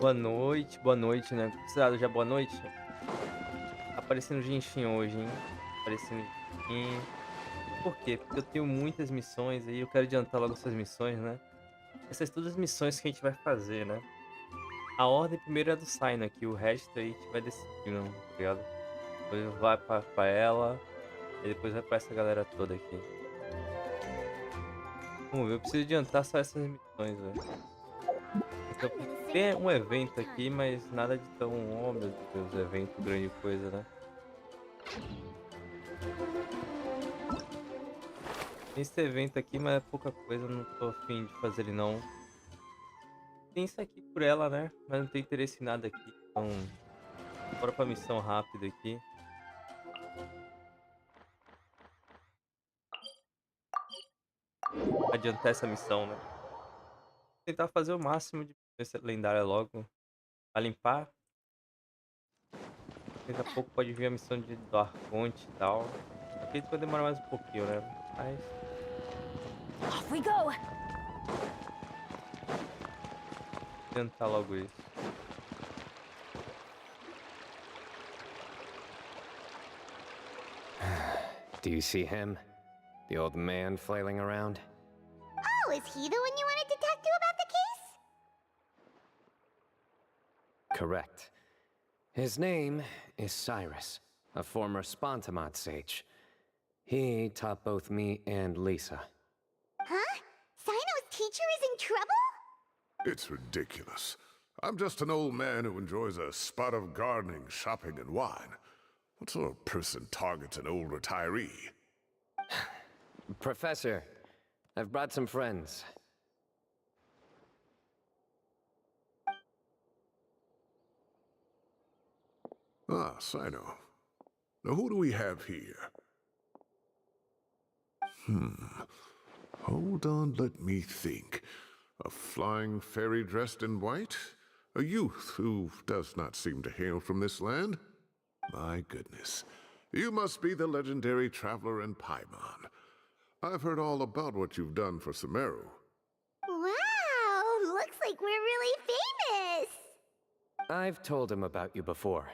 Boa noite, né? Considerado já boa noite? Aparecendo Genshin hoje, hein? Aparecendo Genshin. Por quê? Porque eu tenho muitas missões aí, eu quero adiantar logo essas missões, né? Essas todas as missões que a gente vai fazer, né? A ordem primeiro é do Sign aqui, o resto aí a gente vai decidindo, tá ligado? Depois vai pra ela, e depois vai pra essa galera toda aqui. Vamos ver, eu preciso adiantar só essas missões, velho. Tem um evento aqui, mas nada de tão. Oh meu Deus, evento, grande coisa, né? Tem esse evento aqui, mas é pouca coisa, eu não tô afim de fazer ele não. Tem isso aqui por ela, né? Mas não tem interesse em nada aqui, então. Bora pra missão rápida aqui. Adiantar essa missão, né? Tentar fazer o máximo de essa lendária logo. Pra limpar. Daqui a pouco pode vir a missão de doar fonte e tal. Acredito que vai demorar mais um pouquinho, né? Mas Off we go. tentar logo isso. Do you see him? The old man flailing around? Oh, is he the one you wanted to talk to about the case? Correct. His name is Cyrus, a former Spontamod sage. He taught both me and Lisa. Huh? Sino's teacher is in trouble? It's ridiculous. I'm just an old man who enjoys a spot of gardening, shopping, and wine. What sort of person targets an old retiree? Professor, I've brought some friends. Ah, Sino. Now who do we have here? Hold on, let me think. A flying fairy dressed in white? A youth who does not seem to hail from this land? My goodness. You must be the legendary traveler in Paimon. I've heard all about what you've done for Sumeru. Wow, looks like we're really famous. I've told him about you before.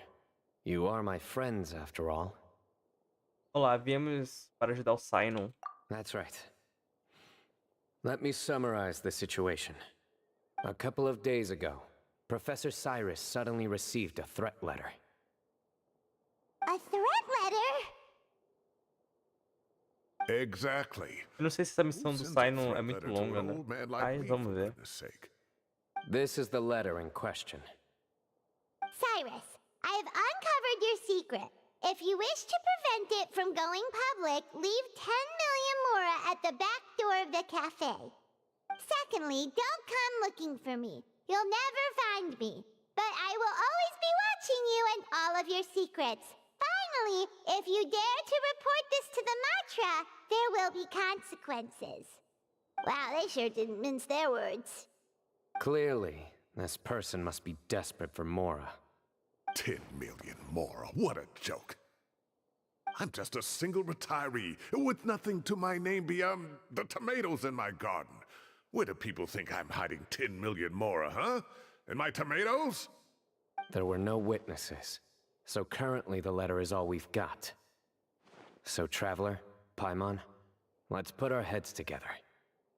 You are my friends, after all. Olá, viemos para ajudar o Sinon. That's right. Let me summarize the situation. A couple of days ago, Professor Cyrus suddenly received a threat letter. A threat letter? Exactly. Eu não sei se essa missão Who do sends a Sinon é threat muito letter to longa, an né? old man like Mas me, vamos for ver. goodness sake? This is the letter in question. Cyrus, I have uncovered your secret. If you wish to prevent it from going public, leave 10 million mora at the back door of the cafe. Secondly, don't come looking for me. You'll never find me. But I will always be watching you and all of your secrets. Finally, if you dare to report this to the Matra, there will be consequences. Wow, they sure didn't mince their words. Clearly, this person must be desperate for Mora. 10 million more. What a joke. I'm just a single retiree with nothing to my name beyond the tomatoes in my garden. Where do people think I'm hiding 10 million more, huh? In my tomatoes? There were no witnesses, so currently the letter is all we've got. So, Traveler, Paimon, let's put our heads together.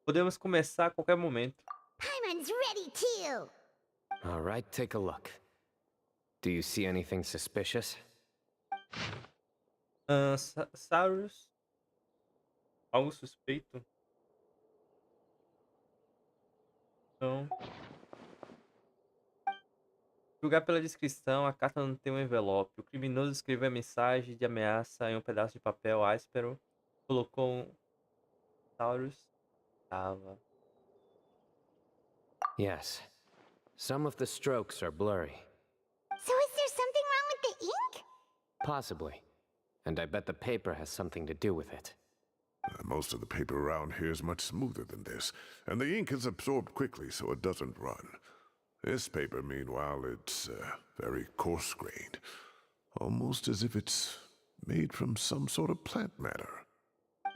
Podemos começar a qualquer momento. Paimon's ready too. All right, take a look. Do you see anything suspicious? Cyrus. Algo suspeito? Então. Julgar pela descrição, a carta não tem um envelope. O criminoso escreveu a mensagem de ameaça em um pedaço de papel áspero. Colocou um. Cyrus. Tava. Yes. Some of the strokes are blurry. So is there something wrong with the ink? Possibly. And I bet the paper has something to do with it. Most of the paper around here is much smoother than this, and the ink is absorbed quickly so it doesn't run. This paper, meanwhile, it's very coarse-grained. Almost as if it's made from some sort of plant matter.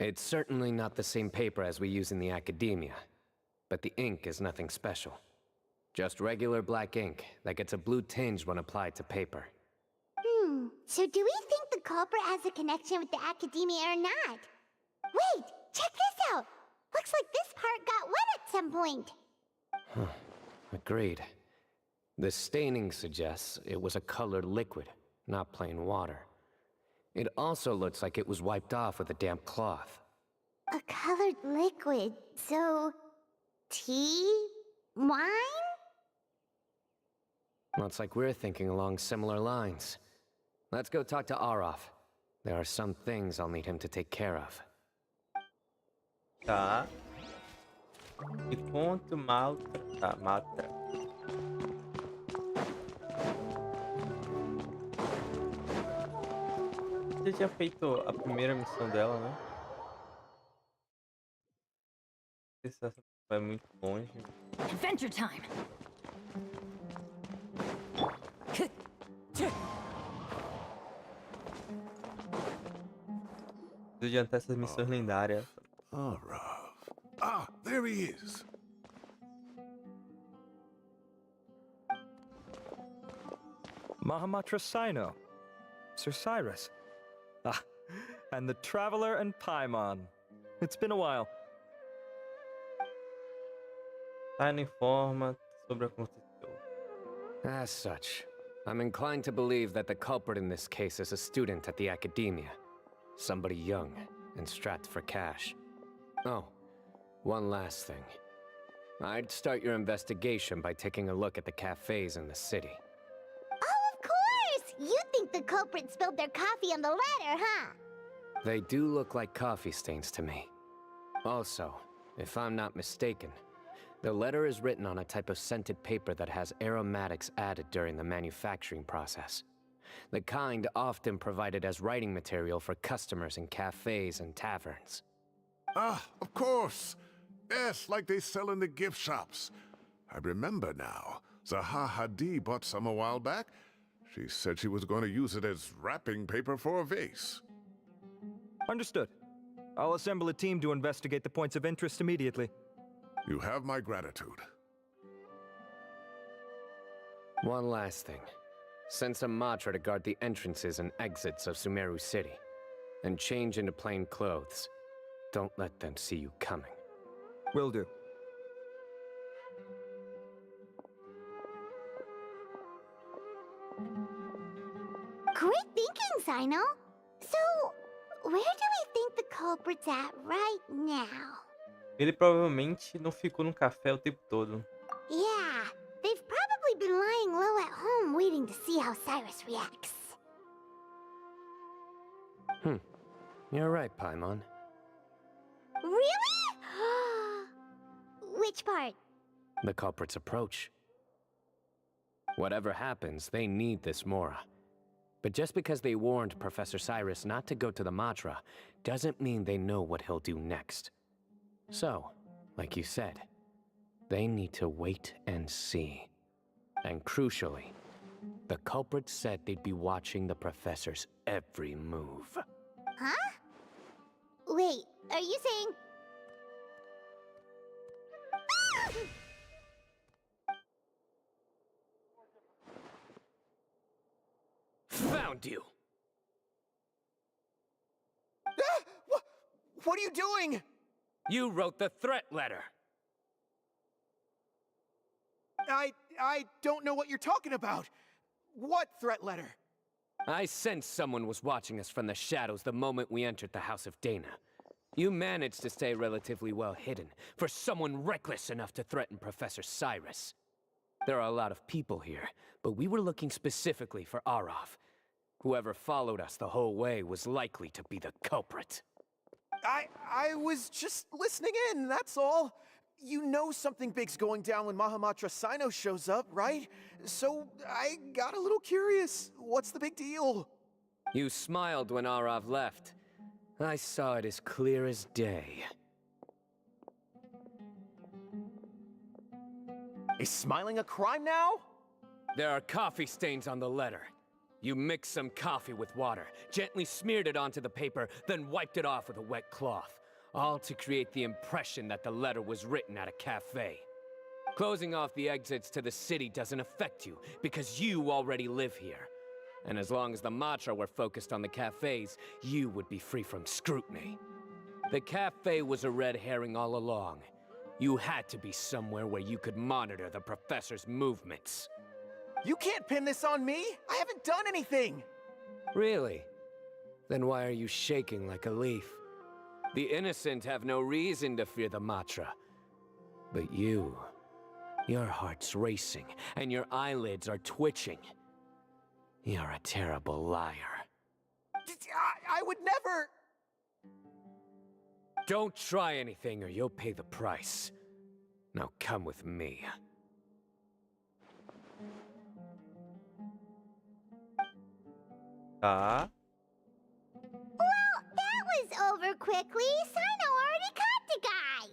It's certainly not the same paper as we use in the academia, but the ink is nothing special. Just regular black ink that gets a blue tinge when applied to paper. So do we think the culprit has a connection with the academia or not? Wait, check this out! Looks like this part got wet at some point. Agreed. The staining suggests it was a colored liquid, not plain water. It also looks like it was wiped off with a damp cloth. A colored liquid, so... tea? Wine? Looks like we're thinking along similar lines. Let's go talk to Aureus. There are some things I'll need him to take care of. Tá. E conto maltra. Tá, matra. Você tinha feito a primeira missão dela, né? Não sei se essa vai muito longe. Adventure time. Preciso adiantar essas missões lendárias. Aureus. Ah, there he is. Mahamatra Sino, Sir Cyrus. Ah, and the Traveler and Paimon. It's been a while. Taino informa sobre o que aconteceu. As such, I'm inclined to believe that the culprit in this case is a student at the academia. Somebody young and strapped for cash. Oh, one last thing. I'd start your investigation by taking a look at the cafes in the city. Oh, of course! You think the culprit spilled their coffee on the ladder, huh? They do look like coffee stains to me. Also, if I'm not mistaken, the letter is written on a type of scented paper that has aromatics added during the manufacturing process. The kind often provided as writing material for customers in cafes and taverns. Ah, of course. Yes, like they sell in the gift shops. I remember now. Zaha Hadi bought some a while back. She said she was going to use it as wrapping paper for a vase. Understood. I'll assemble a team to investigate the points of interest immediately. You have my gratitude. One last thing. Send some Matra to guard the entrances and exits of Sumeru City. And change into plain clothes. Don't let them see you coming. Will do. Great thinking, Sino. So, where do we think the culprit's at right now? Ele provavelmente não ficou no café o tempo todo. Yeah, they've probably been lying low at home waiting to see how Cyrus reacts. You're right, Paimon. Really? Which part? The culprit's approach. Whatever happens, they need this Mora. But just because they warned Professor Cyrus not to go to the Matra, doesn't mean they know what he'll do next. So, like you said, they need to wait and see. And crucially, the culprit said they'd be watching the professor's every move. Huh? Wait, are you saying... Found you! What are you doing? You wrote the threat letter! I don't know what you're talking about. What threat letter? I sensed someone was watching us from the shadows the moment we entered the House of Dana. You managed to stay relatively well hidden for someone reckless enough to threaten Professor Cyrus. There are a lot of people here, but we were looking specifically for Aureus. Whoever followed us the whole way was likely to be the culprit. I was just listening in, that's all. You know something big's going down when Mahamatra Sino shows up, right? So I got a little curious. What's the big deal? You smiled when Aureus left. I saw it as clear as day. Is smiling a crime now? There are coffee stains on the letter. You mixed some coffee with water, gently smeared it onto the paper, then wiped it off with a wet cloth. All to create the impression that the letter was written at a cafe. Closing off the exits to the city doesn't affect you, because you already live here. And as long as the Matra were focused on the cafes, you would be free from scrutiny. The cafe was a red herring all along. You had to be somewhere where you could monitor the professor's movements. You can't pin this on me! I haven't done anything! Really? Then why are you shaking like a leaf? The innocent have no reason to fear the Matra. But you... your heart's racing, and your eyelids are twitching. You're a terrible liar. I would never... Don't try anything or you'll pay the price. Now come with me. Tá. Well, that was over quickly. Sino already caught the guy.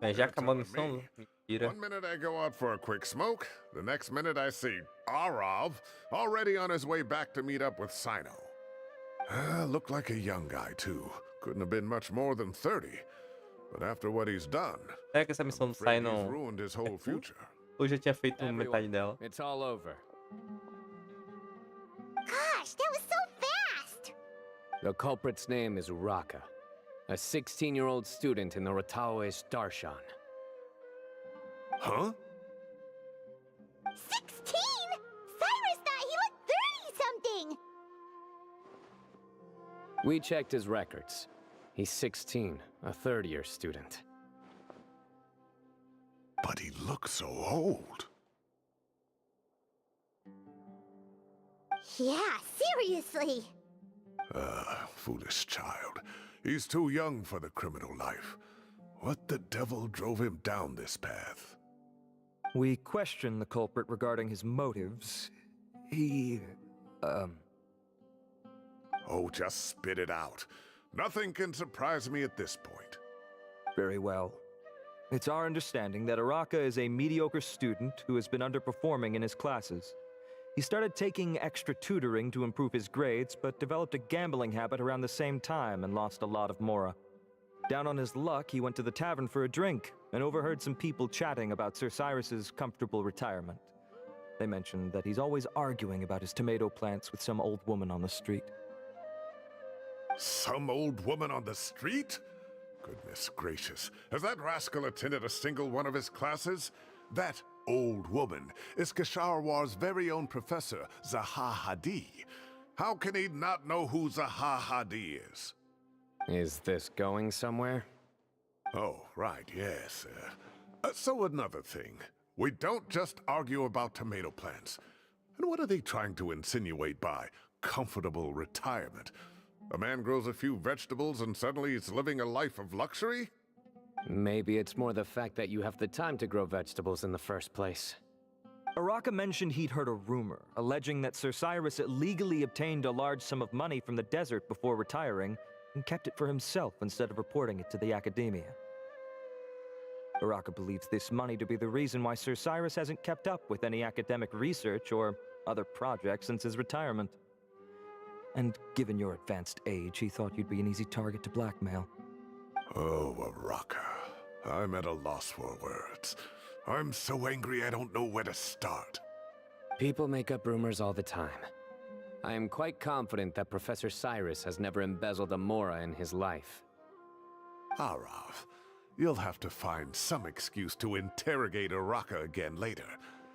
Mas já You're acabou a telling missão? me. Mentira. 1 minute I go out for a quick smoke, the next minute I see Arav already on his way back to meet up with Sino. Looked like a young guy, too. Couldn't have been much more than 30. But after what he's done, Será que essa missão do afraid Sai he's não... ruined his whole future. Ou já tinha feito metade Everyone, dela? it's all over. Gosh, that was so fast! The culprit's name is Uraka, a 16-year-old student in the Rataoist Darshan. Huh? 16? Cyrus thought he looked 30-something! We checked his records. He's 16, a third-year student. But he looks so old. Yeah, seriously. Foolish child. He's too young for the criminal life. What the devil drove him down this path? We questioned the culprit regarding his motives. He... Oh, just spit it out. Nothing can surprise me at this point. Very well. It's our understanding that Araka is a mediocre student who has been underperforming in his classes. He started taking extra tutoring to improve his grades, but developed a gambling habit around the same time and lost a lot of mora. Down on his luck, he went to the tavern for a drink and overheard some people chatting about Sir Cyrus's comfortable retirement. They mentioned that he's always arguing about his tomato plants with some old woman on the street. Some old woman on the street? Goodness gracious. Has that rascal attended a single one of his classes? That old woman is Kasharwar's very own professor, Zaha Hadi. How can he not know who Zaha Hadi is? Is this going somewhere? Oh, right, yes. So another thing. We don't just argue about tomato plants. And what are they trying to insinuate by comfortable retirement? A man grows a few vegetables and suddenly he's living a life of luxury? Maybe it's more the fact that you have the time to grow vegetables in the first place. Araka mentioned he'd heard a rumor, alleging that Sir Cyrus illegally obtained a large sum of money from the desert before retiring, and kept it for himself instead of reporting it to the academia. Araka believes this money to be the reason why Sir Cyrus hasn't kept up with any academic research or other projects since his retirement. And given your advanced age, he thought you'd be an easy target to blackmail. Oh, Araka. I'm at a loss for words. I'm so angry I don't know where to start. People make up rumors all the time. I am quite confident that Professor Cyrus has never embezzled a mora in his life. Arav, you'll have to find some excuse to interrogate Araka again later.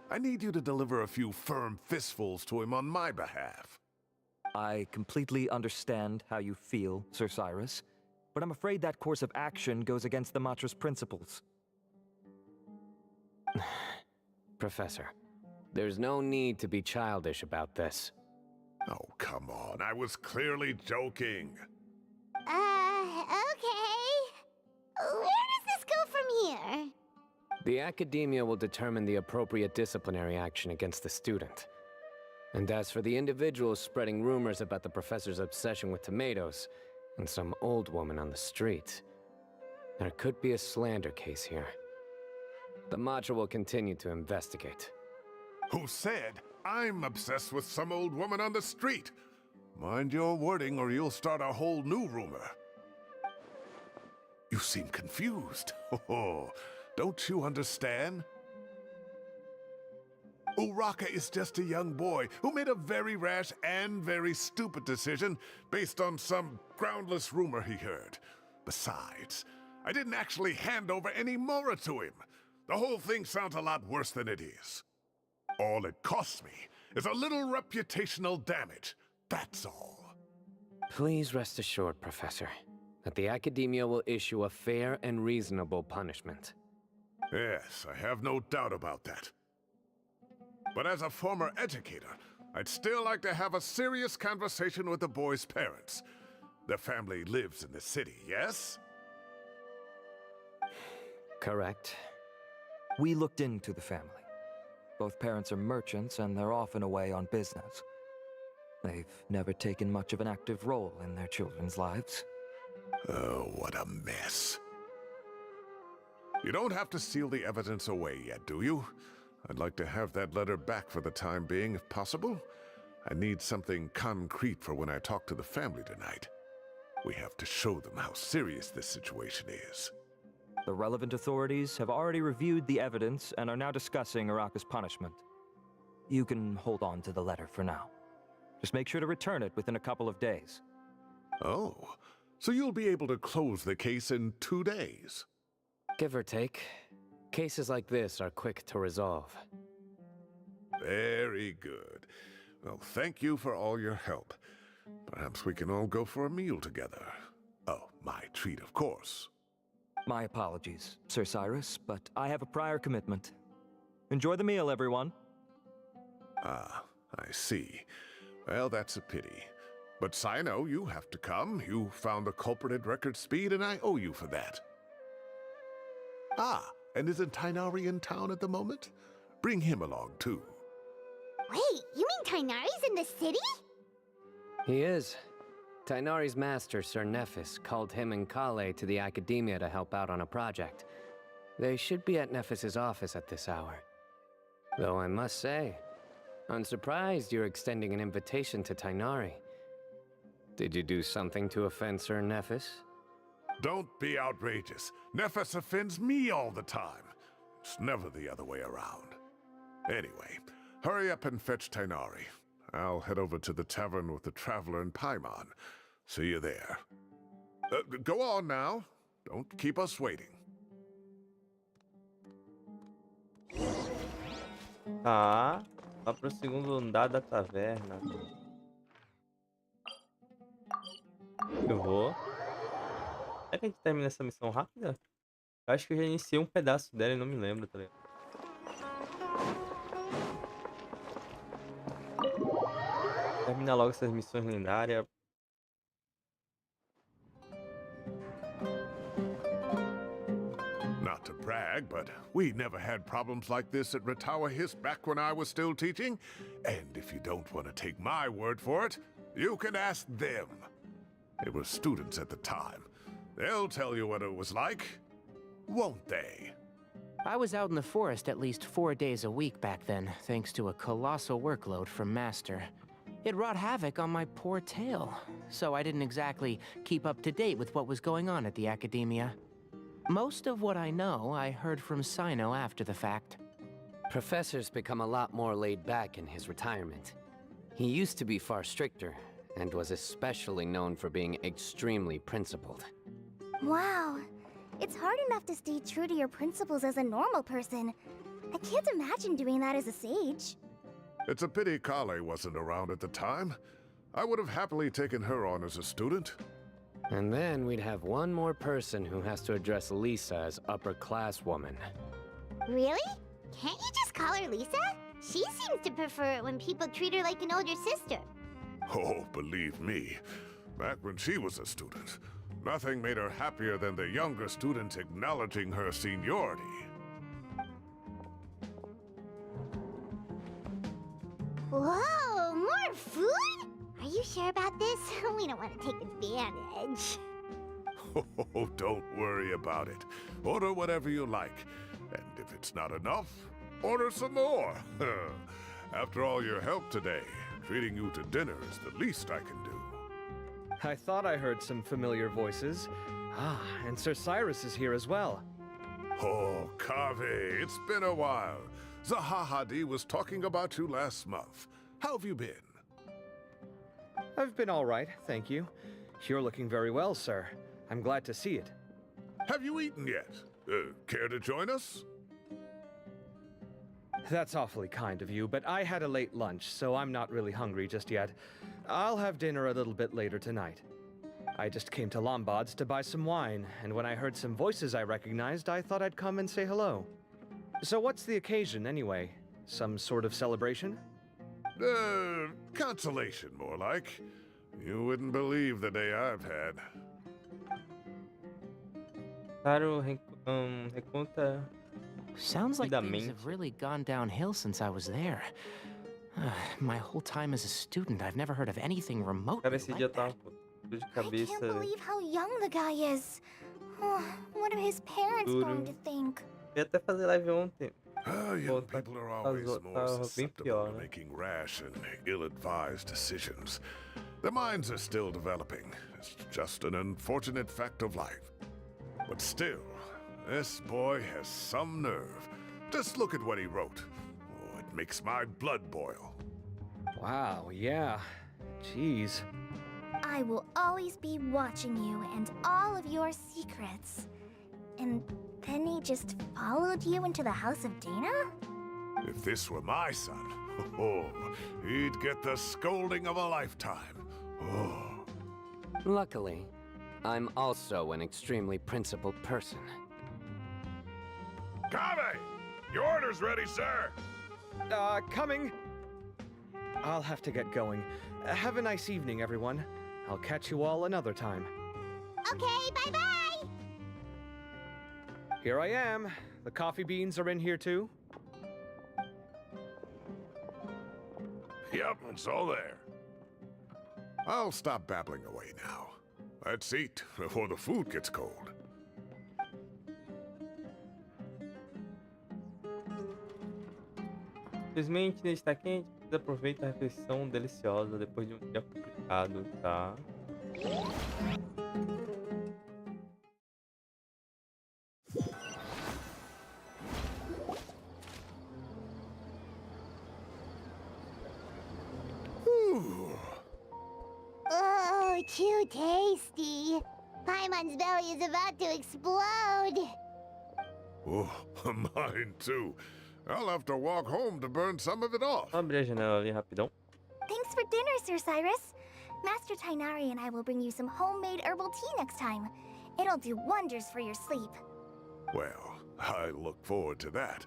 I need you to deliver a few firm fistfuls to him on my behalf. I completely understand how you feel, Sir Cyrus, but I'm afraid that course of action goes against the Matra's principles. Professor, there's no need to be childish about this. Oh, come on. I was clearly joking. Okay. Where does this go from here? The academia will determine the appropriate disciplinary action against the student. And as for the individuals spreading rumors about the professor's obsession with tomatoes and some old woman on the street, there could be a slander case here. The Matra will continue to investigate. Who said I'm obsessed with some old woman on the street? Mind your wording or you'll start a whole new rumor. You seem confused. Oh, Don't you understand? Uraka is just a young boy who made a very rash and very stupid decision based on some groundless rumor he heard. Besides, I didn't actually hand over any Mora to him. The whole thing sounds a lot worse than it is. All it costs me is a little reputational damage. That's all. Please rest assured, Professor, that the Academia will issue a fair and reasonable punishment. Yes, I have no doubt about that. But as a former educator, I'd still like to have a serious conversation with the boy's parents. Their family lives in the city, yes? Correct. We looked into the family. Both parents are merchants, and they're often away on business. They've never taken much of an active role in their children's lives. Oh, what a mess. You don't have to seal the evidence away yet, do you? I'd like to have that letter back for the time being, if possible. I need something concrete for when I talk to the family tonight. We have to show them how serious this situation is. The relevant authorities have already reviewed the evidence and are now discussing Uraka's punishment. You can hold on to the letter for now. Just make sure to return it within a couple of days. Oh, so you'll be able to close the case in 2 days? Give or take. Cases like this are quick to resolve. Very good. Well, thank you for all your help. Perhaps we can all go for a meal together. Oh, my treat, of course. My apologies, Sir Cyrus, but I have a prior commitment. Enjoy the meal, everyone. Ah, I see. Well, that's a pity. But Sino, you have to come. You found the culprit at record speed, and I owe you for that. Ah, and isn't Tighnari in town at the moment? Bring him along, too. Wait, you mean Tighnari's in the city? He is. Tighnari's master, Sir Nephis, called him and Coalla to the Academia to help out on a project. They should be at Nephis's office at this hour. Though I must say, I'm surprised you're extending an invitation to Tighnari. Did you do something to offend Sir Nephis? Don't be outrageous. Nephis offends me all the time. It's never the other way around. Anyway, hurry up and fetch Tighnari. I'll head over to the tavern with the Traveler and Paimon. See you there. Go on now. Don't keep us waiting. Tá. Vá pro segundo andar da taverna. Eu vou. Será que a gente termina essa missão rápida? Eu acho que eu já iniciei um pedaço dela e não me lembro, tá ligado? Termina logo essas missões lendárias. Not to brag, but we never had problems like this at Ratawa Hiss back when I was still teaching. And if you don't want to take my word for it, you can ask them. They were students at the time. They'll tell you what it was like, won't they? I was out in the forest at least 4 days a week back then, thanks to a colossal workload from Master. It wrought havoc on my poor tail, so I didn't exactly keep up to date with what was going on at the Academia. Most of what I know, I heard from Sino after the fact. Professor's become a lot more laid back in his retirement. He used to be far stricter, and was especially known for being extremely principled. Wow. It's hard enough to stay true to your principles as a normal person. I can't imagine doing that as a sage. It's a pity Coalla wasn't around at the time. I would have happily taken her on as a student. And then we'd have one more person who has to address Lisa as upper-class woman. Really? Can't you just call her Lisa? She seems to prefer it when people treat her like an older sister. Oh, believe me, back when she was a student, nothing made her happier than the younger students acknowledging her seniority. Whoa, more food? Are you sure about this? We don't want to take advantage. Oh, don't worry about it. Order whatever you like. And if it's not enough, order some more. After all your help today, treating you to dinner is the least I can do. I thought I heard some familiar voices. Ah, and Sir Cyrus is here as well. Oh, Kaveh, it's been a while. Zahahadi was talking about you last month. How have you been? I've been all right, thank you. You're looking very well, sir. I'm glad to see it. Have you eaten yet? Care to join us? That's awfully kind of you, but I had a late lunch, so I'm not really hungry just yet. I'll have dinner a little bit later tonight. I just came to Lombard's to buy some wine, and when I heard some voices I recognized, I thought I'd come and say hello. So what's the occasion, anyway? Some sort of celebration? Consolation, more like. You wouldn't believe the day I've had. Claro, reconta Sounds like things rapidamente. have really gone downhill since I was there. My whole time as a student, I've never heard of anything remotely Cara, esse dia like tava that. com dor de I can't cabeça believe how young the guy is. What are his parents Duro. going to think? Eu ia até fazer live ontem. Young tá- people are always more tá bem susceptible pior, to né? making rash and ill-advised decisions. Their minds are still developing. It's just an unfortunate fact of life. But still, this boy has some nerve. Just look at what he wrote. Oh, it makes my blood boil. Wow, yeah. Jeez. I will always be watching you and all of your secrets. And then he just followed you into the house of Dana? If this were my son, oh, he'd get the scolding of a lifetime. Oh. Luckily, I'm also an extremely principled person. Kaveh! Your order's ready, sir! Coming! I'll have to get going. Have a nice evening, everyone. I'll catch you all another time. Okay, bye-bye! Here I am. The coffee beans are in here too. Yep, it's all there. I'll stop babbling away now. Let's eat before the food gets cold. Infelizmente, ele está quente, precisa aproveitar a refeição deliciosa depois de um dia complicado, tá? Oh, too tasty. Paimon's belly is about to explode. Oh, mine too. I'll have to walk home to burn some of it off. Vou abrir a janela ali rapidão. Thanks for dinner, Sir Cyrus. Master Tainari and I will bring you some homemade herbal tea next time. It'll do wonders for your sleep. Well, I look forward to that.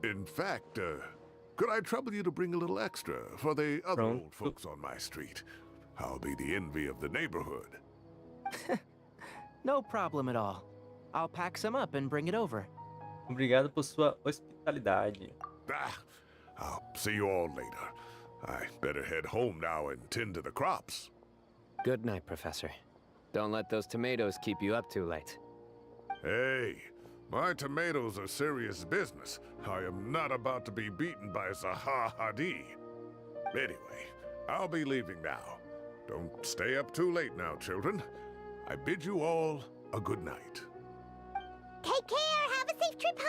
In fact, could I trouble you to bring a little extra for the other Pronto. old folks on my street? I'll be the envy of the neighborhood. No problem at all. I'll pack some up and bring it over. Obrigado por sua hospitalidade. I'll see you all later. I better head home now and tend to the crops. Good night, Professor. Don't let those tomatoes keep you up too late. Hey, my tomatoes are serious business. I am not about to be beaten by Zahahadi. Anyway, I'll be leaving now. Don't stay up too late now, children. I bid you all a good night. Take care. Have a safe trip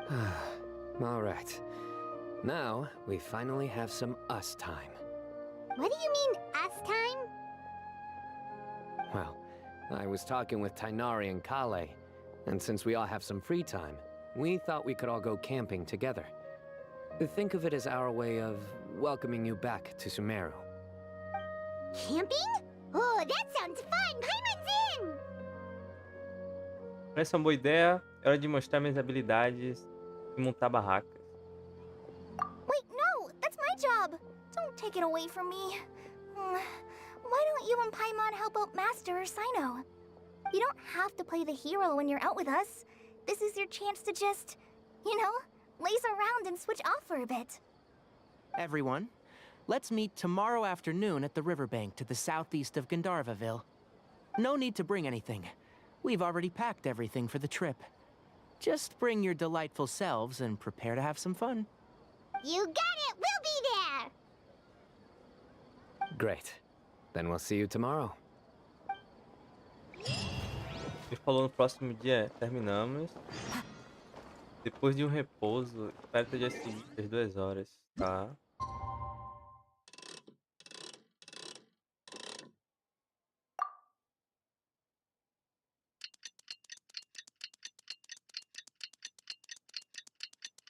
home. All right. Now, we finally have some us time. What do you mean, us time? Well, I was talking with Tainari and Kale, and since we all have some free time, we thought we could all go camping together. Think of it as our way of welcoming you back to Sumeru. Camping? Oh, that sounds fun. Paimon's in. Essa é uma boa ideia. É hora de mostrar minhas habilidades e montar barracas. Wait, no, that's my job. Don't take it away from me. Why don't you and Paimon help out Master or Sino? You don't have to play the hero when you're out with us. This is your chance to just, you know, laze around and switch off for a bit. Everyone, let's meet tomorrow afternoon at the riverbank to the southeast of Gandharvaville. No need to bring anything. We've already packed everything for the trip. Just bring your delightful selves and prepare to have some fun. You got it! We'll be there! Great. Then we'll see you tomorrow. Ele falou no próximo dia, terminamos. Depois de um repouso, espere até o dia seguinte, às 2 horas. Tá.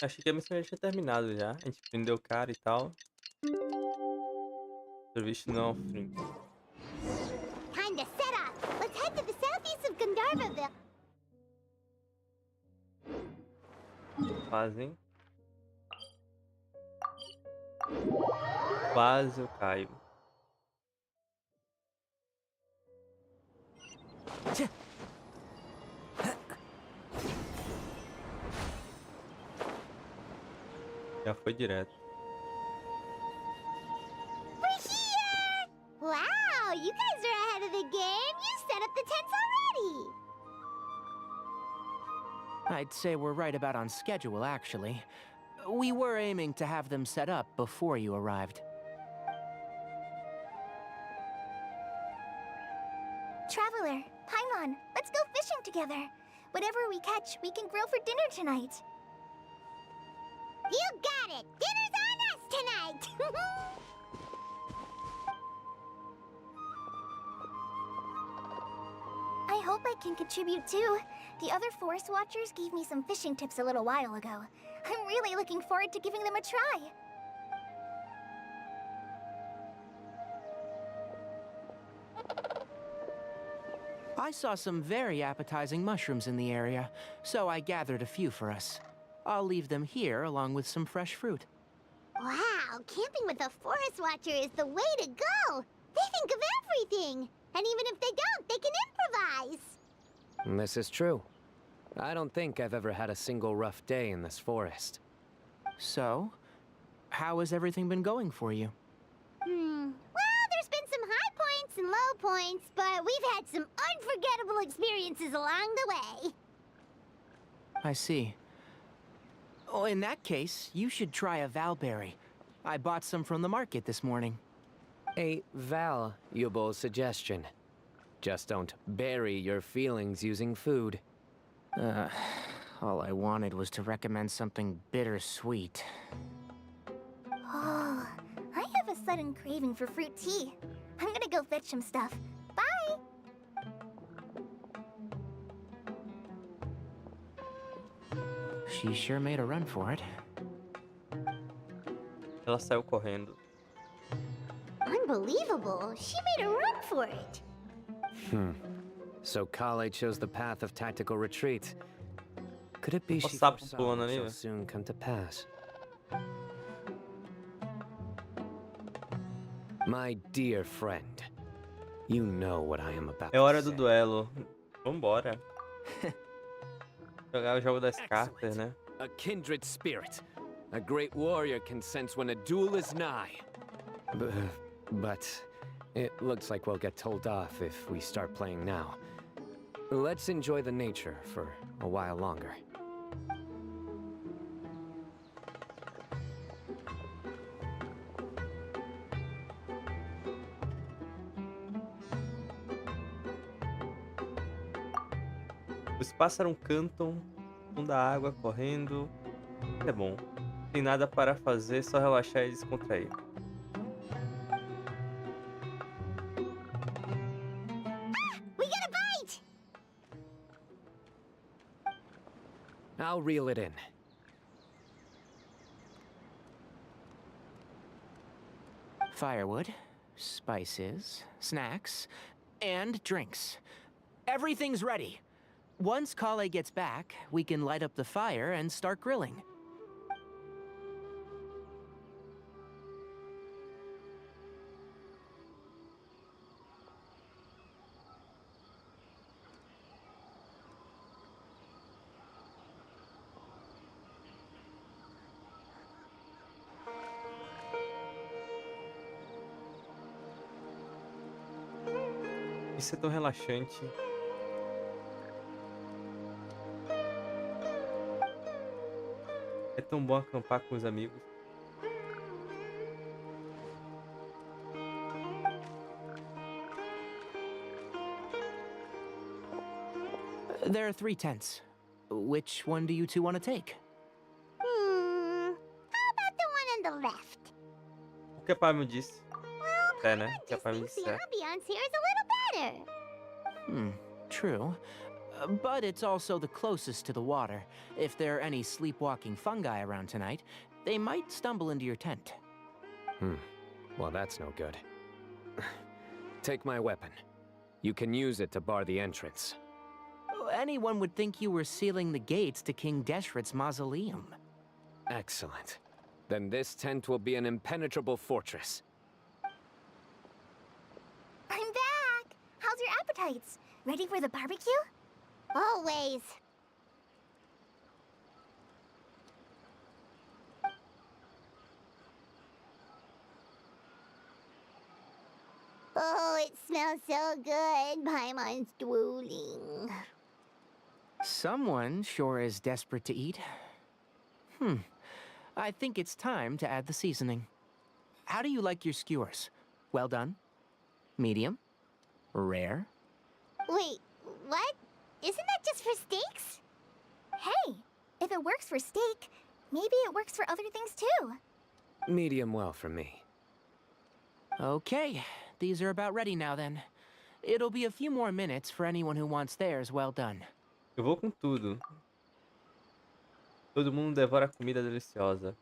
Achei que a missão já tinha terminado já. A gente prendeu o cara e tal. Pelo visto não é o fim. Time to set off. Let's head to the southeast of Gandharvaville. Fazem. Quase eu caio. Já foi direto. We're here! Wow, you guys are ahead of the game. You set up the tents already. I'd say we're right about on schedule, actually. We were aiming to have them set up before you arrived. Traveler, Paimon, let's go fishing together. Whatever we catch, we can grill for dinner tonight. You got it. Dinner's on us tonight. I hope I can contribute too. The other forest watchers gave me some fishing tips a little while ago. I'm really looking forward to giving them a try. I saw some very appetizing mushrooms in the area, so I gathered a few for us. I'll leave them here along with some fresh fruit. Wow, camping with a forest watcher is the way to go. They think of everything. And even if they don't, they can improvise. This is true. I don't think I've ever had a single rough day in this forest. So, how has everything been going for you? Well, there's been some high points and low points, but we've had some unforgettable experiences along the way. I see. Oh, in that case, you should try a valberry. I bought some from the market this morning. A valuable suggestion. Just don't bury your feelings using food. All I wanted was to recommend something bittersweet. Oh, I have a sudden craving for fruit tea. I'm gonna go fetch some stuff. Bye! She sure made a run for it. Ela saiu correndo. Unbelievable. She made a run for it. So Coalla chose the path of tactical retreat. Could it be she sapo foresaw pulando what ali, shall ó. soon come to pass? My dear friend, you know what I am about É hora to do say. duelo. Vambora. Jogar o jogo das cartas, né? A kindred spirit. A great warrior can sense when a duel is nigh. But it looks like we'll get told off if we start playing now. Let's enjoy the nature for a while longer. Os pássaros cantam, fundo da água, correndo. É bom. Não tem nada para fazer, só relaxar e descontrair. We got a bite! I'll reel it in. Firewood, spices, snacks, and drinks. Everything's ready. Once Coalla gets back, we can light up the fire and start grilling. Isso é tão relaxante. É tão bom acampar com os amigos. There are 3 tents. Which one do you two want to take? O que a Paimon disse. É, né? O que a Just Paimon thinks disse. the ambiance here is a little better. True. But it's also the closest to the water. If there are any sleepwalking fungi around tonight, they might stumble into your tent. Well, that's no good. Take my weapon. You can use it to bar the entrance. Anyone would think you were sealing the gates to King Deshret's mausoleum. Excellent. Then this tent will be an impenetrable fortress. I'm back! How's your appetites? Ready for the barbecue? Always. Oh, it smells so good. Paimon's drooling. Someone sure is desperate to eat. I think it's time to add the seasoning. How do you like your skewers? Well done? Medium? Rare? Wait, what? Isn't that just for steaks? Hey, if it works for steak, maybe it works for other things too. Medium well for me. Okay, these are about ready now then. It'll be a few more minutes for anyone who wants theirs well done. Eu vou com tudo. Todo mundo devora comida deliciosa.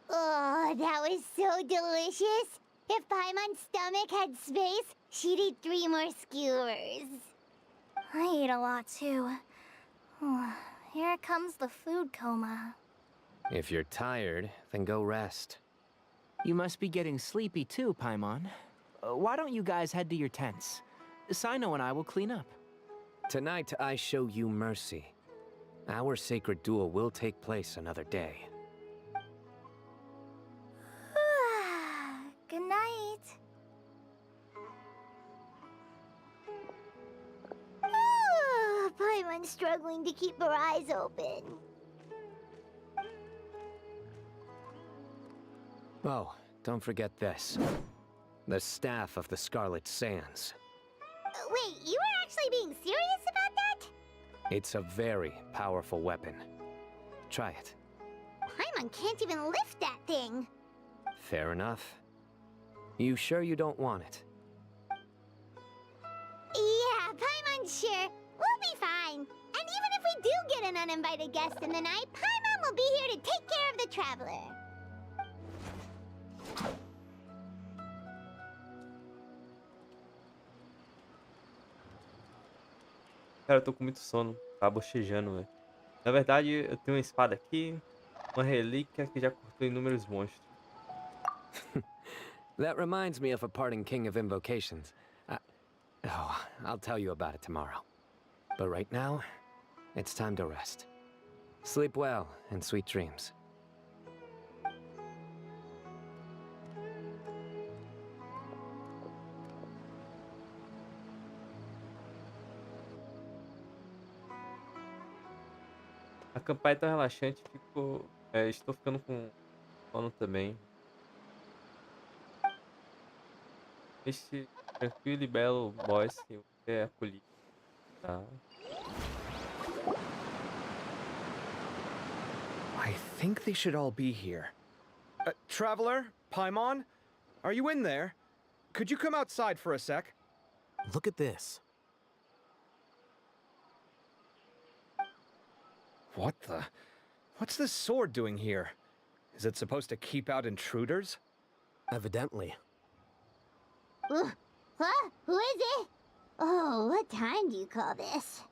Oh, that was so delicious. If Paimon's stomach had space, she'd eat 3 more skewers. I ate a lot too. Here comes the food coma. If you're tired, then go rest. You must be getting sleepy too, Paimon. Why don't you guys head to your tents? Sino and I will clean up. Tonight, I show you mercy. Our sacred duel will take place another day. Good night. Paimon's struggling to keep her eyes open. Oh, don't forget this. The Staff of the Scarlet Sands. Wait, you were actually being serious about that? It's a very powerful weapon. Try it. Paimon can't even lift that thing. Fair enough. You sure you don't want it? Yeah, Paimon's sure. We'll be fine. And even if we do get an uninvited guest in the night, Paimon will be here to take care of the traveler. Cara, eu tô com muito sono. Tá bocejando, velho. Na verdade, eu tenho uma espada aqui. Uma relíquia que já cortou inúmeros monstros. That reminds me of a parting king of invocations. I'll tell you about it tomorrow. But right now, it's time to rest. Sleep well and sweet dreams. A campanha é tão relaxante, estou ficando com sono também. Este tranquilo e belo boss que você é acolhido. Tá? I think they should all be here. Traveler? Paimon? Are you in there? Could you come outside for a sec? Look at this. What the? What's this sword doing here? Is it supposed to keep out intruders? Evidently. Huh? Who is it? Oh, what time do you call this?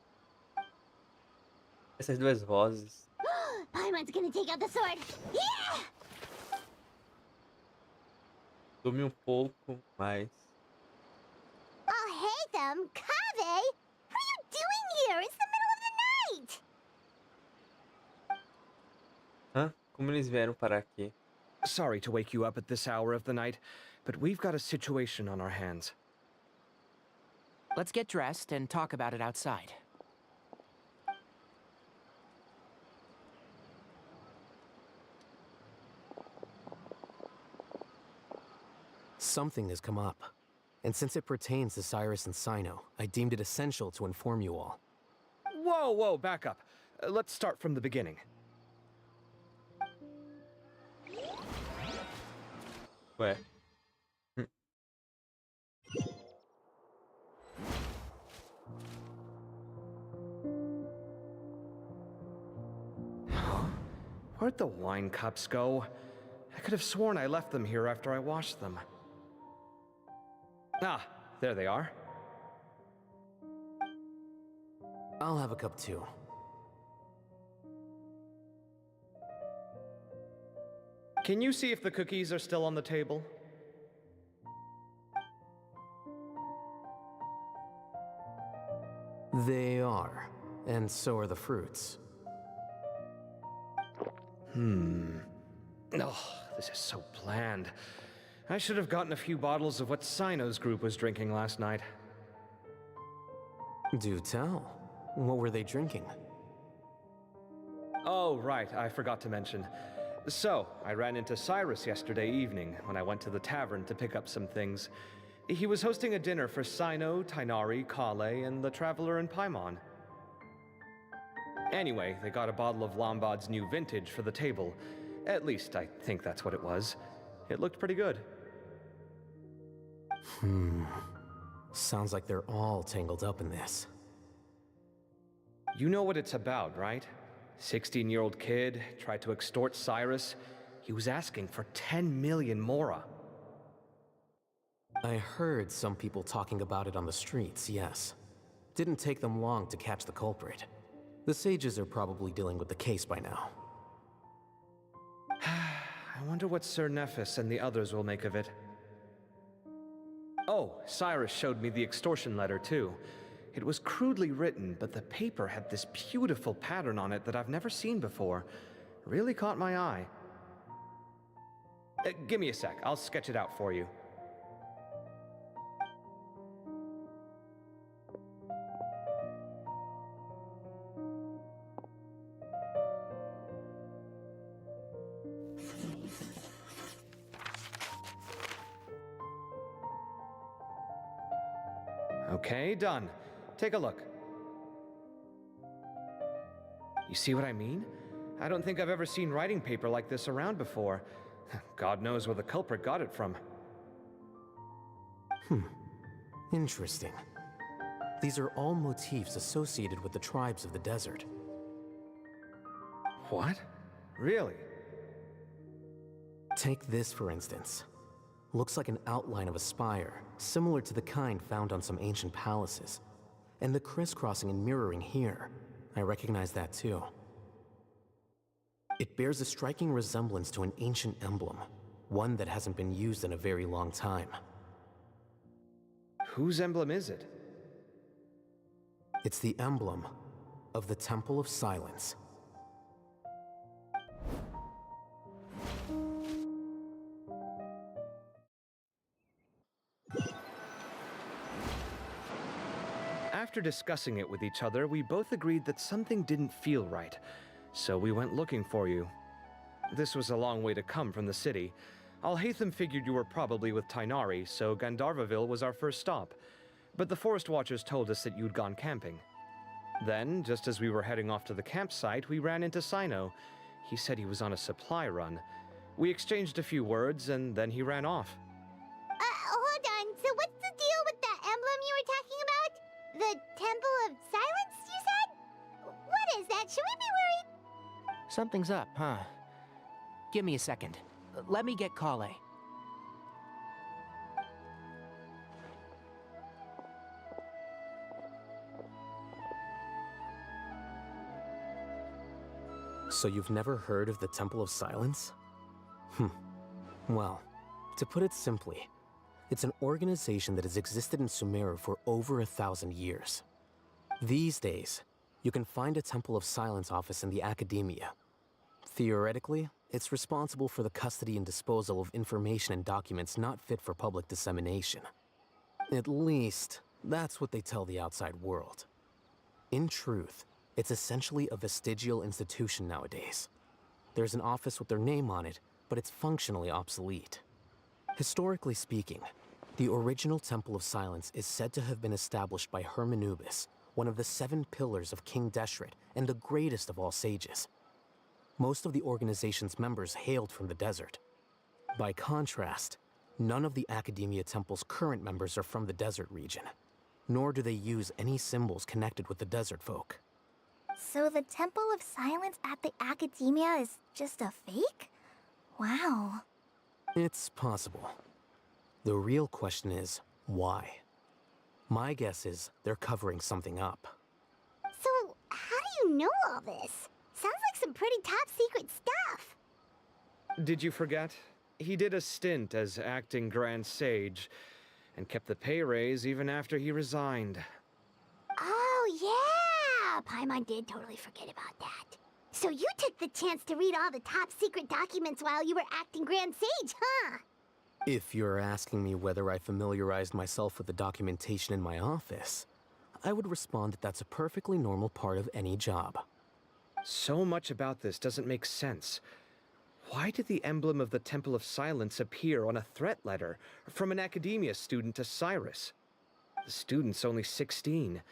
Essas duas vozes. Paimon's gonna take out the sword. Yeah! Dormi um pouco, mas... Oh, hey them, Kave! What are you doing here? It's the middle of the night! Hã? Como eles vieram parar aqui? Sorry to wake you up at this hour of the night, but we've got a situation on our hands. Let's get dressed and talk about it outside. Something has come up. And since it pertains to Cyrus and Sino, I deemed it essential to inform you all. Whoa, back up. Let's start from the beginning. Ué, Where'd the wine cups go? I could have sworn I left them here after I washed them. Ah, there they are. I'll have a cup too. Can you see if the cookies are still on the table? They are, and so are the fruits. Oh, this is so bland. I should have gotten a few bottles of what Sino's group was drinking last night. Do tell. What were they drinking? Oh, right, I forgot to mention. So, I ran into Cyrus yesterday evening when I went to the tavern to pick up some things. He was hosting a dinner for Sino, Tighnari, Coalla, and the Traveler in Paimon. Anyway, they got a bottle of Lombard's new vintage for the table. At least, I think that's what it was. It looked pretty good. Sounds like they're all tangled up in this. You know what it's about, right? 16-year-old kid tried to extort Cyrus. He was asking for 10 million mora. I heard some people talking about it on the streets, yes. Didn't take them long to catch the culprit. The sages are probably dealing with the case by now. I wonder what Sir Nephis and the others will make of it. Oh, Cyrus showed me the extortion letter too. It was crudely written, but the paper had this beautiful pattern on it that I've never seen before. Really caught my eye. Give me a sec, I'll sketch it out for you. Okay, done. Take a look. You see what I mean? I don't think I've ever seen writing paper like this around before. God knows where the culprit got it from. Interesting. These are all motifs associated with the tribes of the desert. What? Really? Take this, for instance. Looks like an outline of a spire, similar to the kind found on some ancient palaces. And the crisscrossing and mirroring here, I recognize that too. It bears a striking resemblance to an ancient emblem, one that hasn't been used in a very long time. Whose emblem is it? It's the emblem of the Temple of Silence. After discussing it with each other, we both agreed that something didn't feel right, so we went looking for you. This was a long way to come from the city. Alhaitham figured you were probably with Tighnari, so Gandharvaville was our first stop. But the Forest Watchers told us that you'd gone camping. Then, just as we were heading off to the campsite, we ran into Sino. He said he was on a supply run. We exchanged a few words, and then he ran off. Hold on. So what's the deal with that emblem you were talking about? The Temple of Silence, you said? What is that? Should we be worried? Something's up, huh? Give me a second. Let me get Coalla. So you've never heard of the Temple of Silence? Well, to put it simply, it's an organization that has existed in Sumeru for over 1,000 years. These days, you can find a Temple of Silence office in the academia. Theoretically, it's responsible for the custody and disposal of information and documents not fit for public dissemination. At least, that's what they tell the outside world. In truth, it's essentially a vestigial institution nowadays. There's an office with their name on it, but it's functionally obsolete. Historically speaking, the original Temple of Silence is said to have been established by Hermanubis, one of the 7 pillars of King Deshret and the greatest of all sages. Most of the organization's members hailed from the desert. By contrast, none of the Academia Temple's current members are from the desert region, nor do they use any symbols connected with the desert folk. So the Temple of Silence at the Academia is just a fake? Wow. It's possible. The real question is, why? My guess is they're covering something up. So, how do you know all this? Sounds like some pretty top secret stuff. Did you forget? He did a stint as acting Grand Sage, and kept the pay raise even after he resigned. Oh, yeah! Paimon did totally forget about that. So you took the chance to read all the top secret documents while you were acting Grand Sage, huh? If you're asking me whether I familiarized myself with the documentation in my office, I would respond that that's a perfectly normal part of any job. So much about this doesn't make sense. Why did the emblem of the Temple of Silence appear on a threat letter from an Academia student to Cyrus? The student's only 16,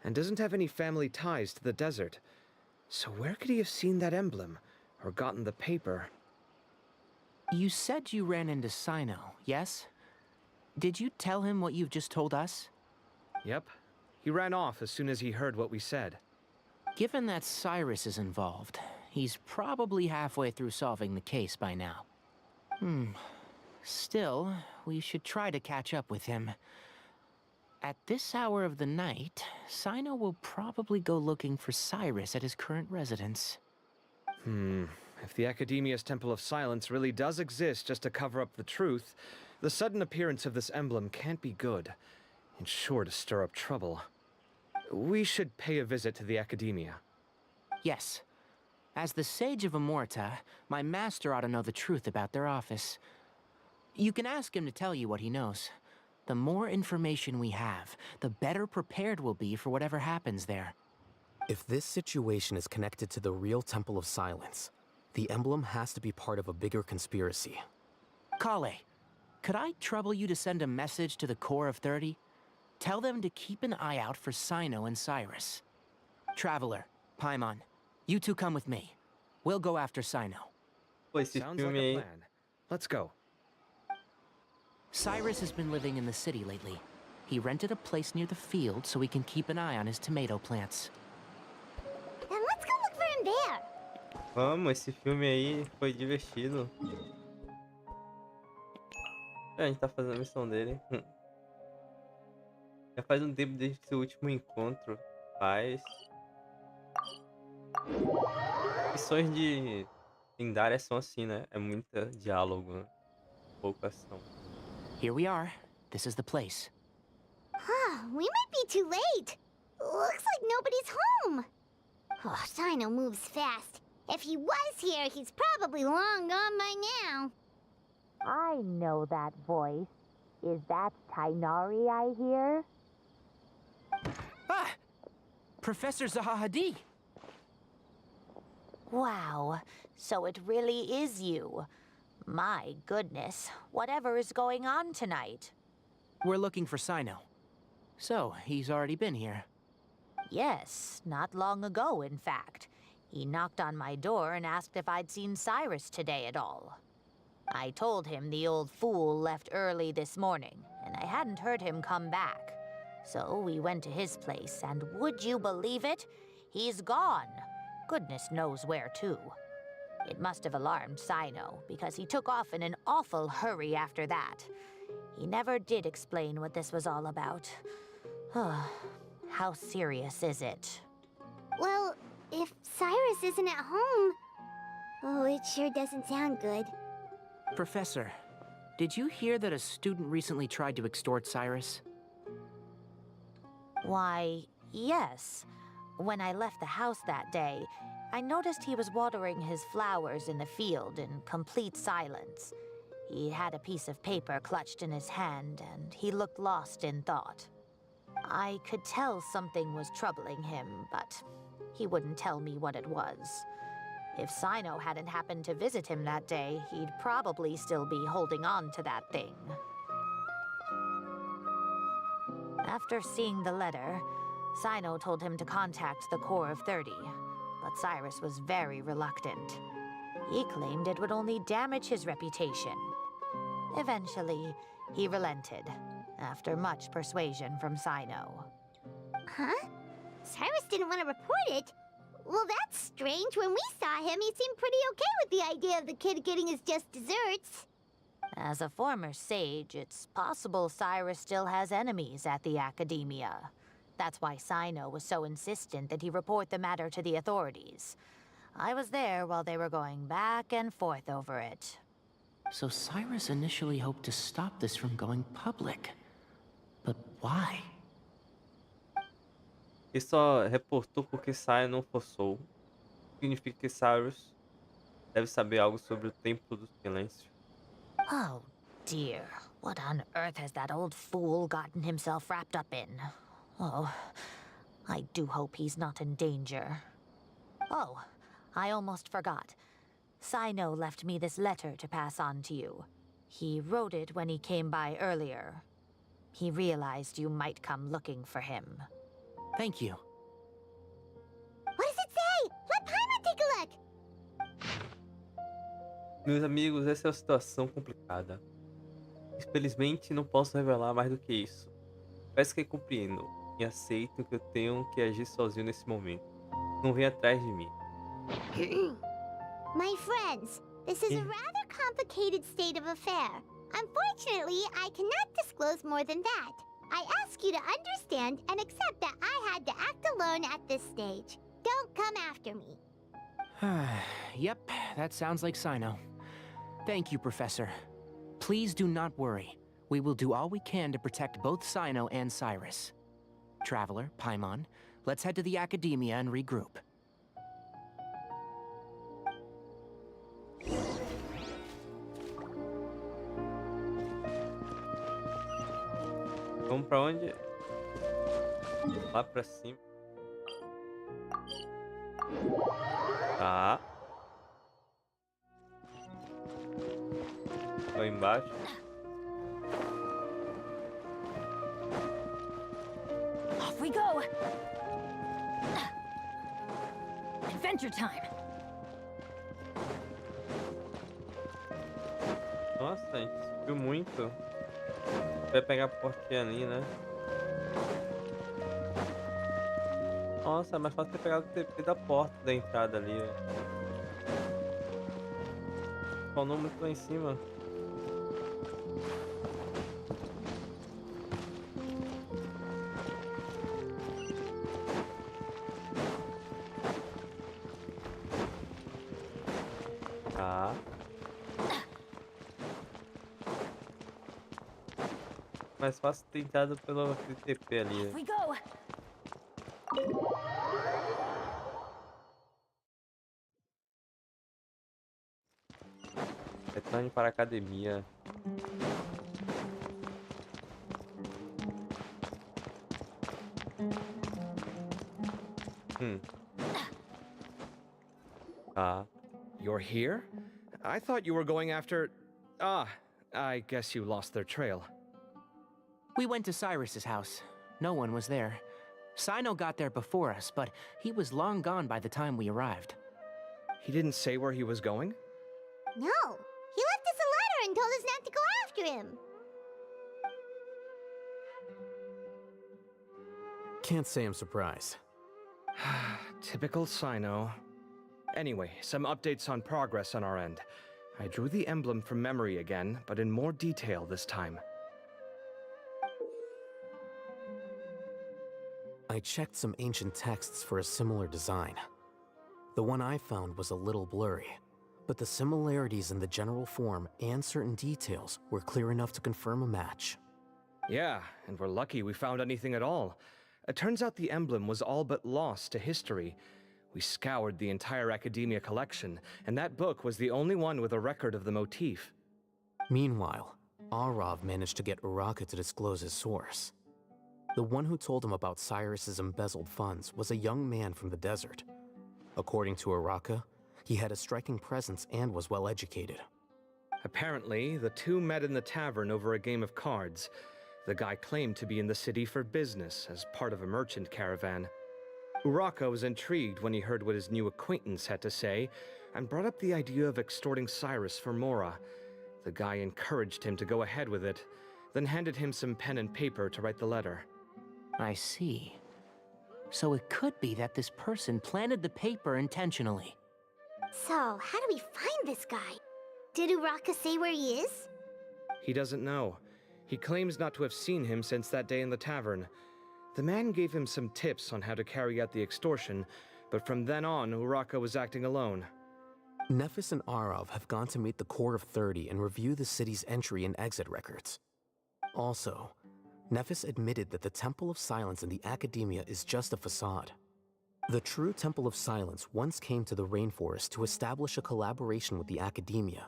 and doesn't have any family ties to the desert. So where could he have seen that emblem, or gotten the paper? You said you ran into Sino, yes? Did you tell him what you've just told us? Yep. He ran off as soon as he heard what we said. Given that Cyrus is involved, he's probably halfway through solving the case by now. Still, we should try to catch up with him. At this hour of the night, Sino will probably go looking for Cyrus at his current residence. If the Academia's Temple of Silence really does exist just to cover up the truth, the sudden appearance of this emblem can't be good, and sure to stir up trouble. We should pay a visit to the Academia. Yes. As the Sage of Amorta, my master ought to know the truth about their office. You can ask him to tell you what he knows. The more information we have, the better prepared we'll be for whatever happens there. If this situation is connected to the real Temple of Silence, the emblem has to be part of a bigger conspiracy. Coalla, could I trouble you to send a message to the Core of 30? Tell them to keep an eye out for Sino and Cyrus. Traveler, Paimon, you two come with me. We'll go after Sino. Pô, esse Sounds like filme a aí. plan. Let's go. Cyrus has been living in the city lately. He rented a place near the field so we can keep an eye on his tomato plants. And let's go look for him there. Vamos, esse filme aí foi divertido. A gente tá fazendo a missão dele. Já faz um tempo desde seu último encontro. Faz. Missões de lendárias são assim, né? É muita diálogo, né? Pouca ação. Here we are. This is the place. We might be too late. Looks like nobody's home. Oh, Sino moves fast. If he was here, he's probably long gone by now. I know that voice. Is that Tainari I hear? Ah! Professor Zahahadi! Wow, so it really is you. My goodness, whatever is going on tonight? We're looking for Sino. So, he's already been here. Yes, not long ago, in fact. He knocked on my door and asked if I'd seen Cyrus today at all. I told him the old fool left early this morning, and I hadn't heard him come back. So we went to his place, and would you believe it? He's gone. Goodness knows where to. It must have alarmed Sino, because he took off in an awful hurry after that. He never did explain what this was all about. How serious is it? Well, if Cyrus isn't at home... Oh, it sure doesn't sound good. Professor, did you hear that a student recently tried to extort Cyrus? Why, yes. When I left the house that day, I noticed he was watering his flowers in the field in complete silence. He had a piece of paper clutched in his hand, and he looked lost in thought. I could tell something was troubling him, but he wouldn't tell me what it was. If Sino hadn't happened to visit him that day, he'd probably still be holding on to that thing. After seeing the letter, Sino told him to contact the Core of 30, but Cyrus was very reluctant. He claimed it would only damage his reputation. Eventually, he relented, after much persuasion from Sino. Huh? Cyrus didn't want to report it? Well, that's strange. When we saw him, he seemed pretty okay with the idea of the kid getting his just desserts. As a former sage, it's possible Cyrus still has enemies at the Academia. That's why Cyno was so insistent that he report the matter to the authorities. I was there while they were going back and forth over it. So Cyrus initially hoped to stop this from going public. But why? Ele só reportou porque Saya não forçou. Significa que Cyrus deve saber algo sobre o Templo do Silêncio. Oh, dear. What on earth has that old fool gotten himself wrapped up in? Oh, I do hope he's not in danger. Oh, I almost forgot. Cyno left me this letter to pass on to you. He wrote it when he came by earlier. He realized you might come looking for him. Thank you. What does it say? Let Paimon take a look. Meus amigos, essa é uma situação complicada. Infelizmente, não posso revelar mais do que isso. Peço que compreendam e aceitem que eu tenho que agir sozinho nesse momento. Não venha atrás de mim. My friends, this is a rather complicated state of affair. Unfortunately, I cannot disclose more than that. I ask you to understand and accept that I had to act alone at this stage. Don't come after me. Yep, that sounds like Cyno. Thank you, Professor. Please do not worry. We will do all we can to protect both Cyno and Cyrus. Traveler, Paimon, let's head to the Academia and regroup. Vamos pra onde? Lá pra cima. Tá. Lá embaixo. Off we go! Adventure time! Nossa, a gente subiu muito. Vai pegar a portinha ali, né? Nossa, é mais fácil ter pegado o TP da porta da entrada ali, ó. Spawnou muito lá em cima. Tá. Mais fácil ter entrado pelo TP ali. We go! Retorne para a academia. Tá. You're here? I thought you were going after... Ah, I guess you lost their trail. We went to Cyrus's house. No one was there. Cyno got there before us, but he was long gone by the time we arrived. He didn't say where he was going? No, he left us a letter and told us not to go after him. Can't say I'm surprised. Typical Cyno. Anyway, some updates on progress on our end. I drew the emblem from memory again, but in more detail this time. I checked some ancient texts for a similar design. The one I found was a little blurry, but the similarities in the general form and certain details were clear enough to confirm a match. Yeah, and we're lucky we found anything at all. It turns out the emblem was all but lost to history. We scoured the entire Academia collection, and that book was the only one with a record of the motif. Meanwhile, Arav managed to get Uraka to disclose his source. The one who told him about Cyrus's embezzled funds was a young man from the desert. According to Uraka, he had a striking presence and was well educated. Apparently, the two met in the tavern over a game of cards. The guy claimed to be in the city for business as part of a merchant caravan. Uraka was intrigued when he heard what his new acquaintance had to say and brought up the idea of extorting Cyrus for Mora. The guy encouraged him to go ahead with it, then handed him some pen and paper to write the letter. I see. So it could be that this person planted the paper intentionally. So, how do we find this guy? Did Uraka say where he is? He doesn't know. He claims not to have seen him since that day in the tavern. The man gave him some tips on how to carry out the extortion, but from then on, Uraka was acting alone. Nephis and Arav have gone to meet the Core of 30 and review the city's entry and exit records. Also, Nephis admitted that the Temple of Silence in the Academia is just a facade. The true Temple of Silence once came to the rainforest to establish a collaboration with the Academia,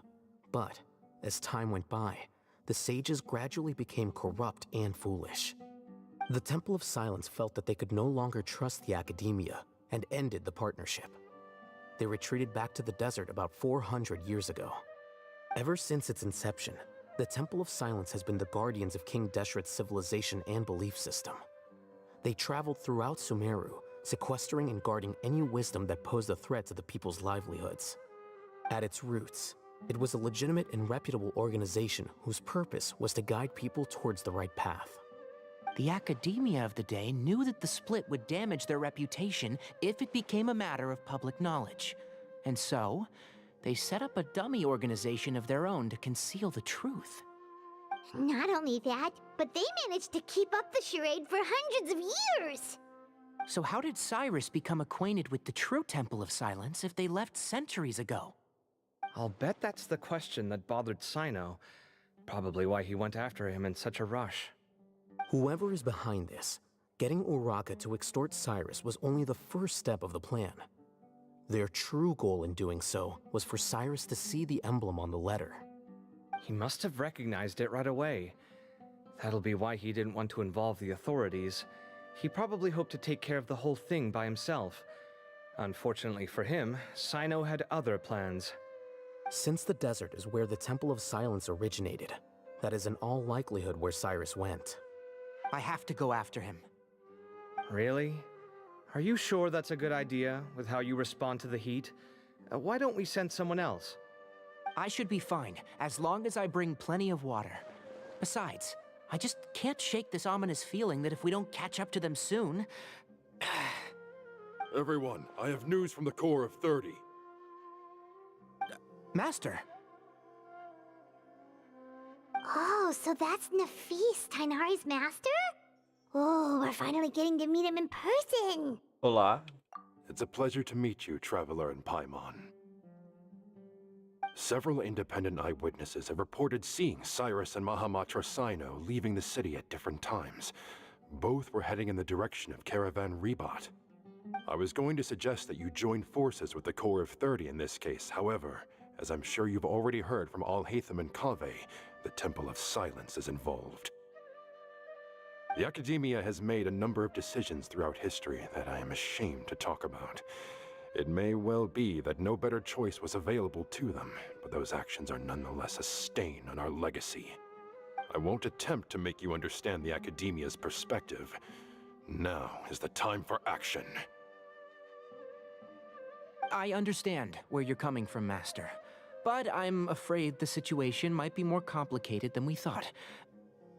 but as time went by, the sages gradually became corrupt and foolish. The Temple of Silence felt that they could no longer trust the Academia and ended the partnership. They retreated back to the desert about 400 years ago. Ever since its inception, the Temple of Silence has been the guardians of King Deshret's civilization and belief system. They traveled throughout Sumeru, sequestering and guarding any wisdom that posed a threat to the people's livelihoods. At its roots, it was a legitimate and reputable organization whose purpose was to guide people towards the right path. The Academia of the day knew that the split would damage their reputation if it became a matter of public knowledge. And so, they set up a dummy organization of their own to conceal the truth. Not only that, but they managed to keep up the charade for hundreds of years! So how did Cyrus become acquainted with the true Temple of Silence if they left centuries ago? I'll bet that's the question that bothered Sino. Probably why he went after him in such a rush. Whoever is behind this, getting Uraka to extort Cyrus was only the first step of the plan. Their true goal in doing so was for Cyrus to see the emblem on the letter. He must have recognized it right away. That'll be why he didn't want to involve the authorities. He probably hoped to take care of the whole thing by himself. Unfortunately for him, Sino had other plans. Since the desert is where the Temple of Silence originated, that is in all likelihood where Cyrus went. I have to go after him. Really? Are you sure that's a good idea, with how you respond to the heat? Why don't we send someone else? I should be fine, as long as I bring plenty of water. Besides, I just can't shake this ominous feeling that if we don't catch up to them soon... Everyone, I have news from the Core of 30. Master! Oh, so that's Nafis, Tainari's master? Oh, we're finally getting to meet him in person! Olá. It's a pleasure to meet you, Traveler in Paimon. Several independent eyewitnesses have reported seeing Cyrus and Mahamatra Sino leaving the city at different times. Both were heading in the direction of Caravan Rebat. I was going to suggest that you join forces with the Core of 30 in this case. However, as I'm sure you've already heard from Alhaitham and Kaveh, the Temple of Silence is involved. The Academia has made a number of decisions throughout history that I am ashamed to talk about. It may well be that no better choice was available to them, but those actions are nonetheless a stain on our legacy. I won't attempt to make you understand the Academia's perspective. Now is the time for action. I understand where you're coming from, Master. But I'm afraid the situation might be more complicated than we thought.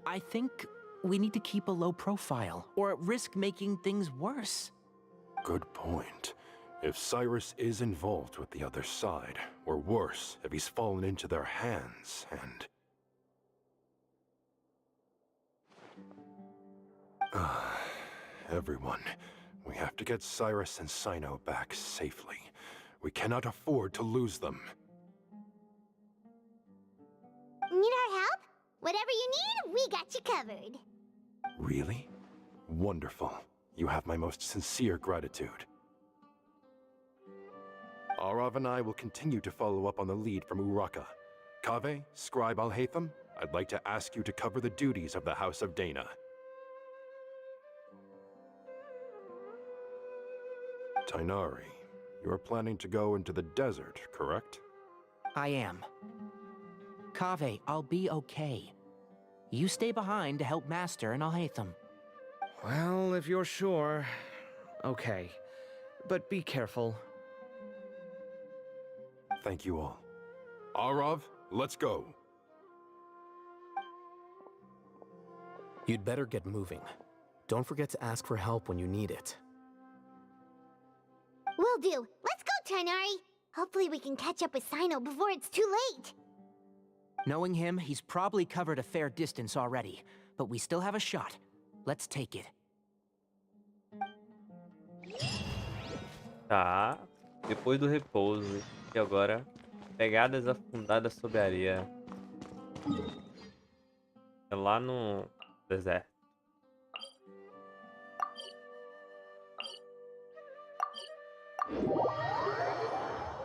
I think we need to keep a low profile, or risk making things worse. Good point. If Cyrus is involved with the other side, or worse, if he's fallen into their hands, and... Everyone, we have to get Cyrus and Sino back safely. We cannot afford to lose them. Need our help? Whatever you need, we got you covered. Really? Wonderful. You have my most sincere gratitude. Arav and I will continue to follow up on the lead from Uraka. Kaveh, Scribe Alhaitham, I'd like to ask you to cover the duties of the House of Dana. Tainari, you are planning to go into the desert, correct? I am. Kaveh, I'll be okay. You stay behind to help Master and Alhaitham. Well, if you're sure... Okay. But be careful. Thank you all. Arav, let's go. You'd better get moving. Don't forget to ask for help when you need it. Will do. Let's go, Tighnari. Hopefully we can catch up with Cyno before it's too late. Knowing him, he's probably covered a fair distance already, but we still have a shot. Let's take it. Tá. Depois do repouso. E agora, pegadas afundadas sob a areia. É lá no deserto.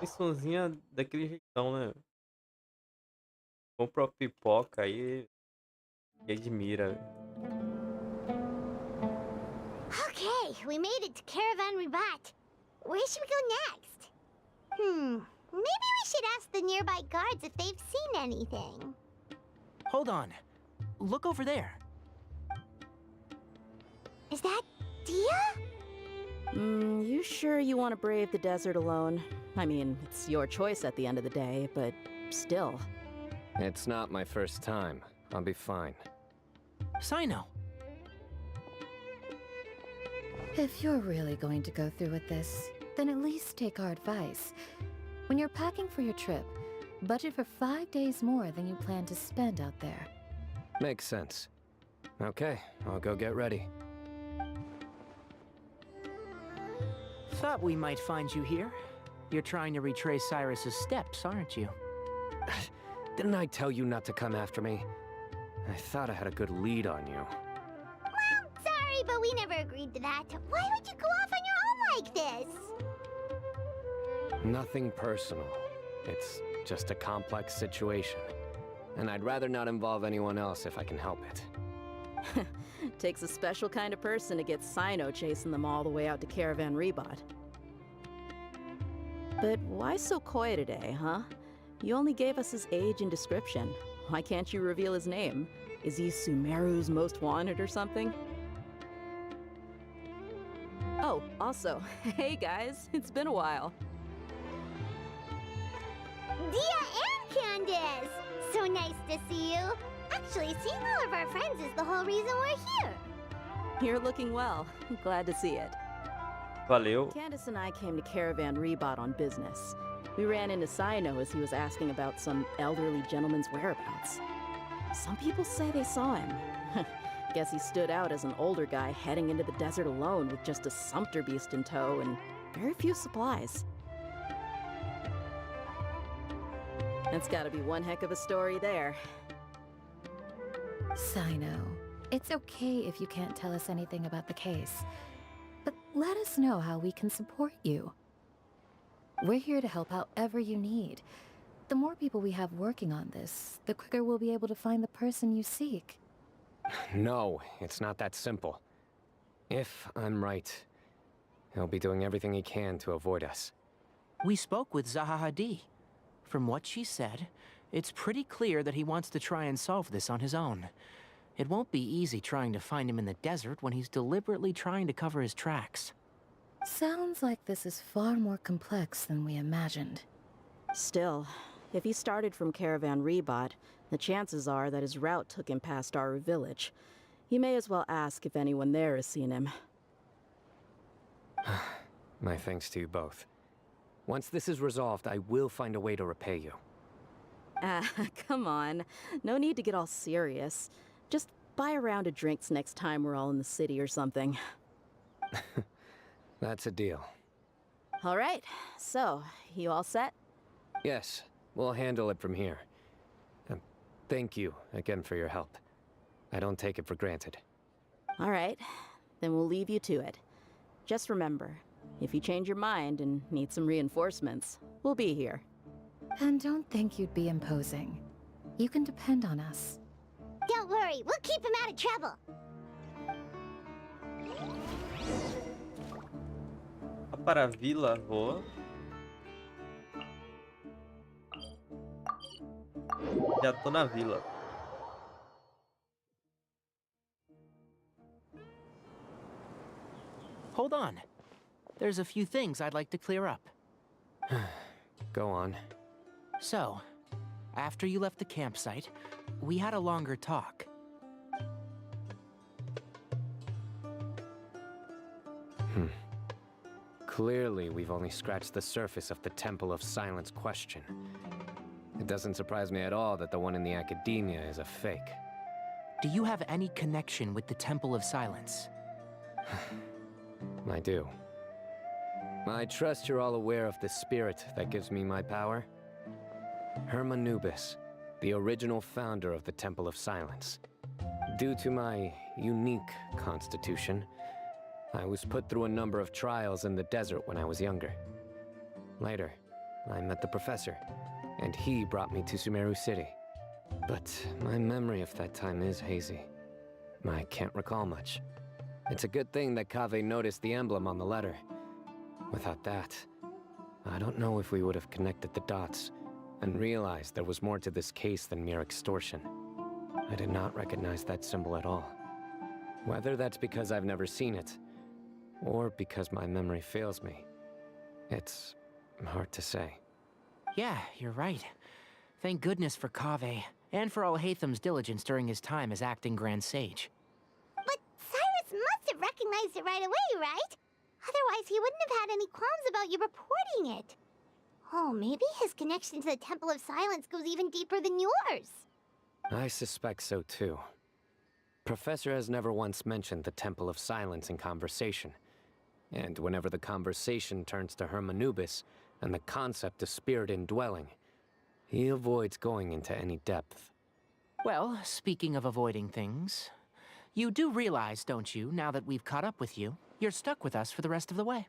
Missãozinha daquele jeitão, né? Compra a pipoca aí e admira. Okay, we made it to Caravan Ribat. Where should we go next? Maybe we should ask the nearby guards if they've seen anything. Hold on. Look over there. Is that Dia? You sure you want to brave the desert alone? I mean, it's your choice at the end of the day, but still. It's not my first time. I'll be fine. Cyno. If you're really going to go through with this, then at least take our advice. When you're packing for your trip, budget for 5 days more than you plan to spend out there. Makes sense. Okay, I'll go get ready. Thought we might find you here. You're trying to retrace Cyrus's steps, aren't you? Didn't I tell you not to come after me? I thought I had a good lead on you. Well, sorry, but we never agreed to that. Why would you go off on your own like this? Nothing personal. It's just a complex situation. And I'd rather not involve anyone else if I can help it. Takes a special kind of person to get Cyno chasing them all the way out to Caravan Ribat. But why so coy today, huh? You only gave us his age and description. Why can't you reveal his name? Is he Sumeru's most wanted or something? Oh, also, hey guys, it's been a while. Dia and Candace! So nice to see you. Actually, seeing all of our friends is the whole reason we're here. You're looking well. Glad to see it. Valeu. Candace and I came to Caravan Ribat on business. We ran into Cyno as he was asking about some elderly gentleman's whereabouts. Some people say they saw him. Guess he stood out as an older guy heading into the desert alone with just a sumpter beast in tow and very few supplies. That's gotta be one heck of a story there. Cyno, it's okay if you can't tell us anything about the case. But let us know how we can support you. We're here to help however you need. The more people we have working on this, the quicker we'll be able to find the person you seek. No, it's not that simple. If I'm right, he'll be doing everything he can to avoid us. We spoke with Zaha Hadid. From what she said, it's pretty clear that he wants to try and solve this on his own. It won't be easy trying to find him in the desert when he's deliberately trying to cover his tracks. Sounds like this is far more complex than we imagined. Still, if he started from Caravan Ribat, the chances are that his route took him past our village. You may as well ask if anyone there has seen him. My thanks to you both. Once this is resolved, I will find a way to repay you. Ah, come on. No need to get all serious. Just buy a round of drinks next time we're all in the city or something. That's a deal. All right, so, you all set? Yes, we'll handle it from here. Thank you again for your help. I don't take it for granted. All right, then we'll leave you to it. Just remember, if you change your mind and need some reinforcements, we'll be here. And don't think you'd be imposing. You can depend on us. Don't worry, we'll keep him out of trouble. Para a vila, voa. Já tô na vila. Hold on. There's a few things I'd like to clear up. Go on. So, after you left the campsite, we had a longer talk. Clearly, we've only scratched the surface of the Temple of Silence question. It doesn't surprise me at all that the one in the academia is a fake. Do you have any connection with the Temple of Silence? I do. I trust you're all aware of the spirit that gives me my power. Hermanubis, the original founder of the Temple of Silence. Due to my unique constitution, I was put through a number of trials in the desert when I was younger. Later, I met the professor, and he brought me to Sumeru City. But my memory of that time is hazy. I can't recall much. It's a good thing that Kaveh noticed the emblem on the letter. Without that, I don't know if we would have connected the dots and realized there was more to this case than mere extortion. I did not recognize that symbol at all. Whether that's because I've never seen it, or because my memory fails me, it's hard to say. Yeah, you're right. Thank goodness for Kaveh, and for Alhaitham's diligence during his time as acting Grand Sage. But Cyrus must have recognized it right away, right? Otherwise, he wouldn't have had any qualms about you reporting it. Oh, maybe his connection to the Temple of Silence goes even deeper than yours. I suspect so too. Professor has never once mentioned the Temple of Silence in conversation. And whenever the conversation turns to Hermanubis and the concept of spirit indwelling, he avoids going into any depth. Well, speaking of avoiding things, you do realize, don't you, now that we've caught up with you, you're stuck with us for the rest of the way.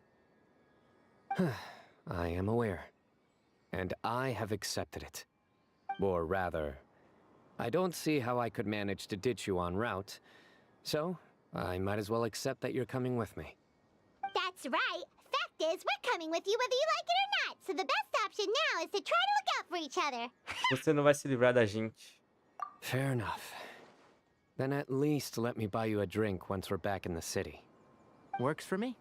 I am aware. And I have accepted it. Or rather, I don't see how I could manage to ditch you en route, so I might as well accept that you're coming with me. That's right. Fact is, we're coming with you whether you like it or not, so the best option now is to try to look out for each other. Você não vai se livrar da gente. Fair enough. Then at least let me buy you a drink once we're back in the city. Works for me.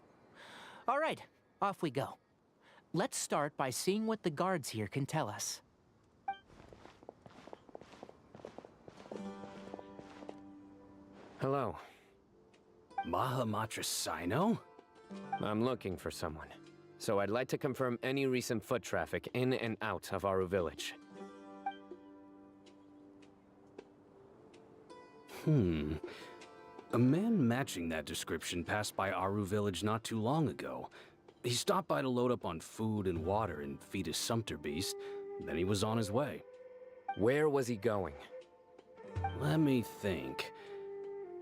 All right, off we go. Let's start by seeing what the guards here can tell us. Hello. Mahamatra Sino? I'm looking for someone, so I'd like to confirm any recent foot traffic in and out of Aru Village. A man matching that description passed by Aru Village not too long ago. He stopped by to load up on food and water and feed his sumpter beast, then he was on his way. Where was he going? Let me think.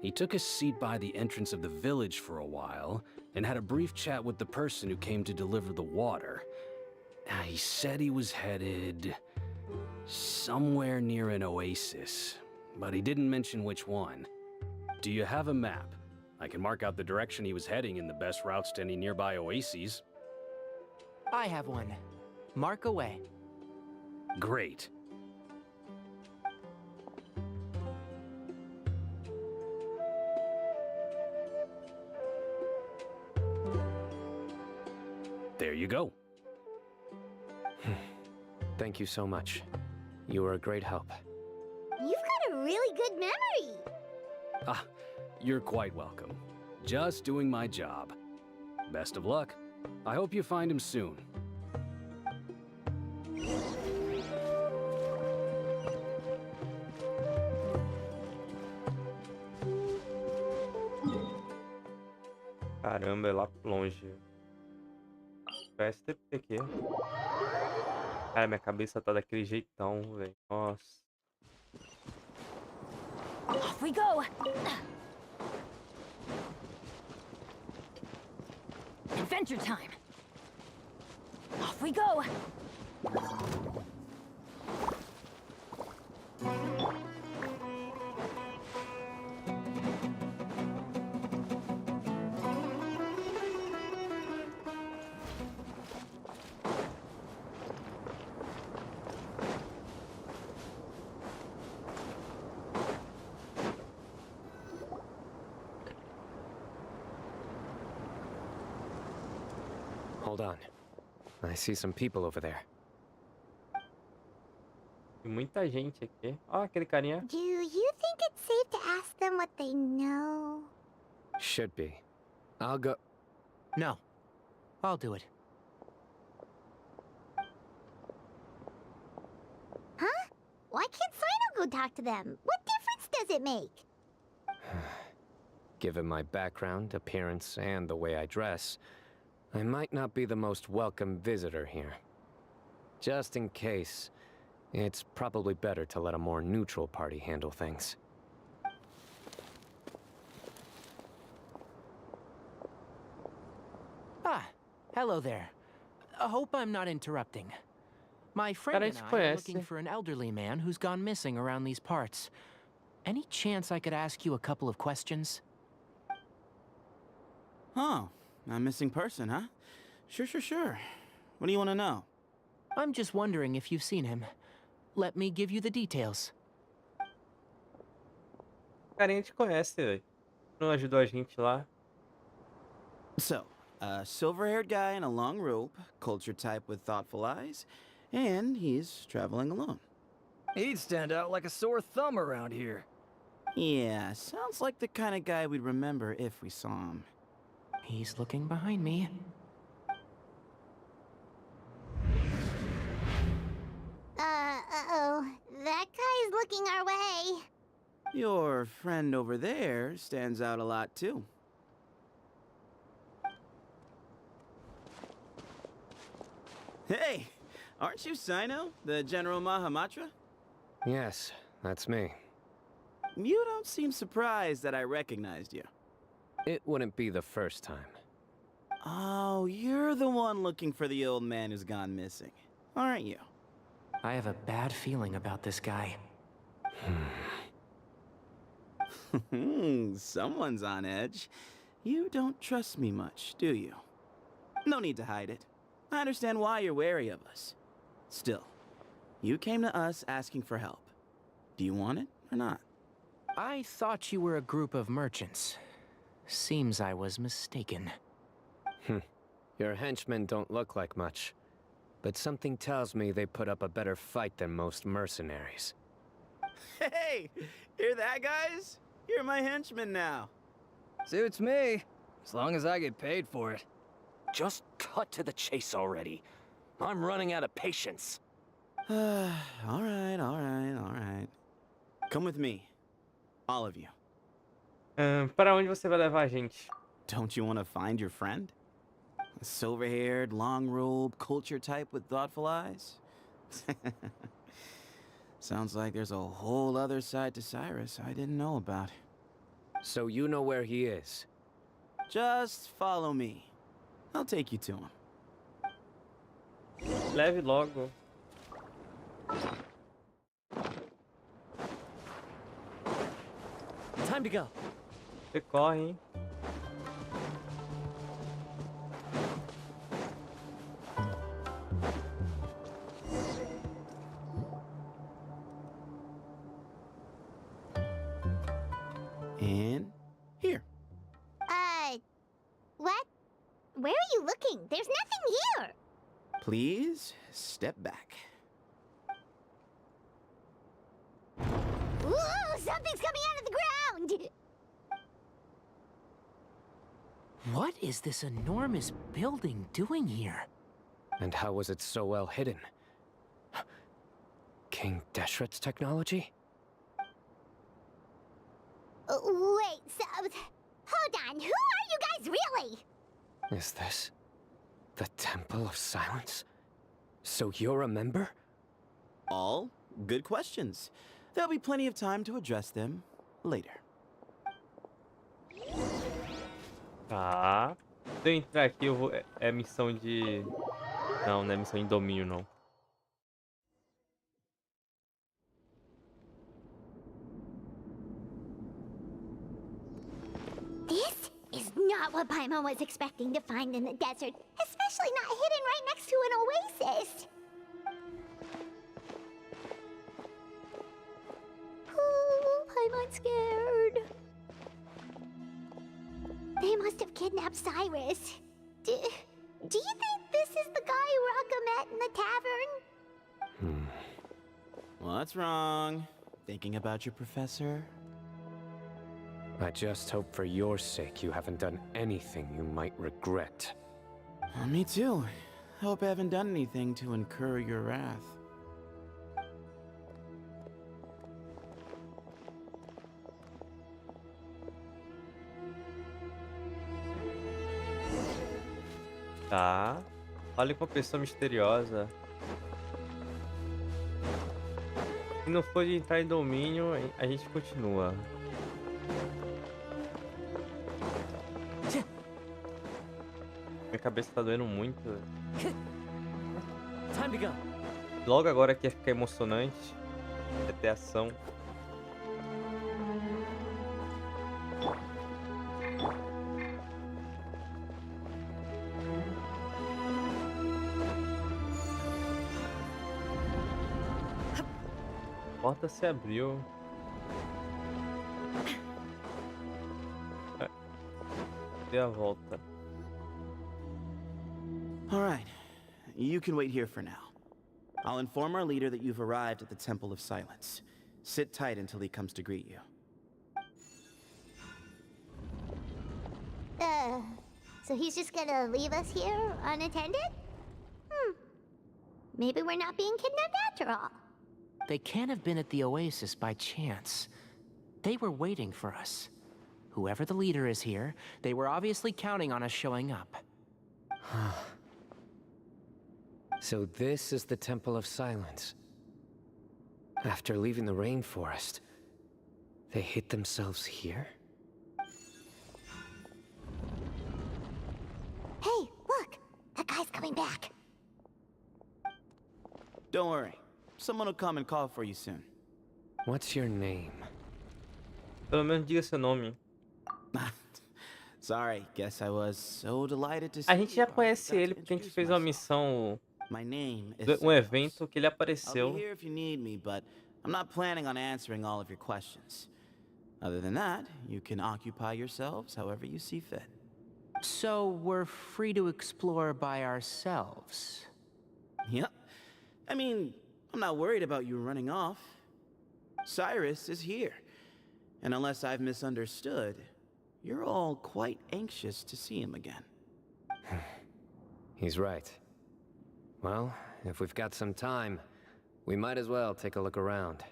He took a seat by the entrance of the village for a while, and had a brief chat with the person who came to deliver the water. He said he was headed somewhere near an oasis, but he didn't mention which one. Do you have a map? I can mark out the direction he was heading and the best routes to any nearby oases. I have one. Mark away. Great. There you go. Thank you so much. You were a great help. You've got a really good memory. Ah, you're quite welcome. Just doing my job. Best of luck. I hope you find him soon. Caramba, é lá longe. Este aqui. Cara, minha cabeça tá daquele jeitão, velho. Nossa. Off we go! Adventure time! Off we go! Hold on. I see some people over there. Tem muita gente aqui. Ó, aquele carinha. Do you think it's safe to ask them what they know? Should be. I'll go... No. I'll do it. Huh? Why can't Sino go talk to them? What difference does it make? Given my background, appearance, and the way I dress, I might not be the most welcome visitor here. Just in case, it's probably better to let a more neutral party handle things. Ah, hello there. I hope I'm not interrupting. My friend and I are looking for an elderly man who's gone missing around these parts. Any chance I could ask you a couple of questions? Oh, a missing person, huh? Sure. What do you want to know? I'm just wondering if you've seen him. Let me give you the details. Cara, a gente conhece, velho. Não ajudou a gente lá. So, a silver-haired guy in a long robe, culture type with thoughtful eyes, and he's traveling alone. He'd stand out like a sore thumb around here. Yeah, sounds like the kind of guy we'd remember if we saw him. He's looking behind me. Uh-oh. That guy's looking our way. Your friend over there stands out a lot, too. Hey! Aren't you Sino, the General Mahamatra? Yes, that's me. You don't seem surprised that I recognized you. It wouldn't be the first time. Oh, you're the one looking for the old man who's gone missing, aren't you? I have a bad feeling about this guy. Someone's on edge. You don't trust me much, do you? No need to hide it. I understand why you're wary of us. Still, you came to us asking for help. Do you want it or not? I thought you were a group of merchants. Seems I was mistaken. Your henchmen don't look like much, but something tells me they put up a better fight than most mercenaries. Hey! Hear that, guys? You're my henchmen now. Suits me, as long as I get paid for it. Just cut to the chase already. I'm running out of patience. All right. Come with me. All of you. Para onde você vai levar a gente? Don't you want to find your friend? A silver-haired, long-robed, culture type with thoughtful eyes? Sounds like there's a whole other side to Cyrus I didn't know about. So you know where he is? Just follow me. I'll take you to him. Leve logo. Time to go. Você corre, hein? And here. What? Where are you looking? There's nothing here. Please step back. Ooh, something's coming out of the ground! What is this enormous building doing here? And how was it so well hidden? King Deshret's technology? Wait, so... Hold on, who are you guys really? Is this the Temple of Silence? So you're a member? All good questions. There'll be plenty of time to address them later. Tá. Se eu entrar aqui, eu vou... É missão de... Não, não é missão de domínio, não. This is not what Paimon was expecting to find in the desert, especially not hidden right next to an oasis. Ooh, Paimon's scared. They must have kidnapped Cyrus. Do you think this is the guy Raka met in the tavern? What's wrong? Thinking about your professor? I just hope for your sake you haven't done anything you might regret. Me too. Hope I haven't done anything to incur your wrath. Tá. Fale com a pessoa misteriosa. Se não for de entrar em domínio, a gente continua. Minha cabeça tá doendo muito. Logo agora que ia ficar emocionante. Ia ter ação. A porta se abriu. Dei a volta. All right. You can wait here for now. I'll inform our leader that you've arrived at the Temple of Silence. Sit tight until he comes to greet you. So he's just gonna leave us here unattended? Maybe we're not being kidnapped after all. They can't have been at the oasis by chance. They were waiting for us. Whoever the leader is here, they were obviously counting on us showing up. So this is the Temple of Silence. After leaving the rainforest, they hid themselves here? Hey, look! That guy's coming back. Don't worry. Someone will come and call for you soon. What's your name? Pelo menos diga seu nome. Sorry, guess I was so delighted to see A gente já conhece ele porque a gente fez uma missão, My name is evento que ele I'll apareceu. be here if you need me, but I'm not planning on answering all of your questions. Other than that, you can occupy yourselves however you see fit. So we're free to explore by ourselves. Yep. I mean, I'm not worried about you running off. Cyrus is here. And unless I've misunderstood, you're all quite anxious to see him again. He's right. Well, if we've got some time, we might as well take a look around.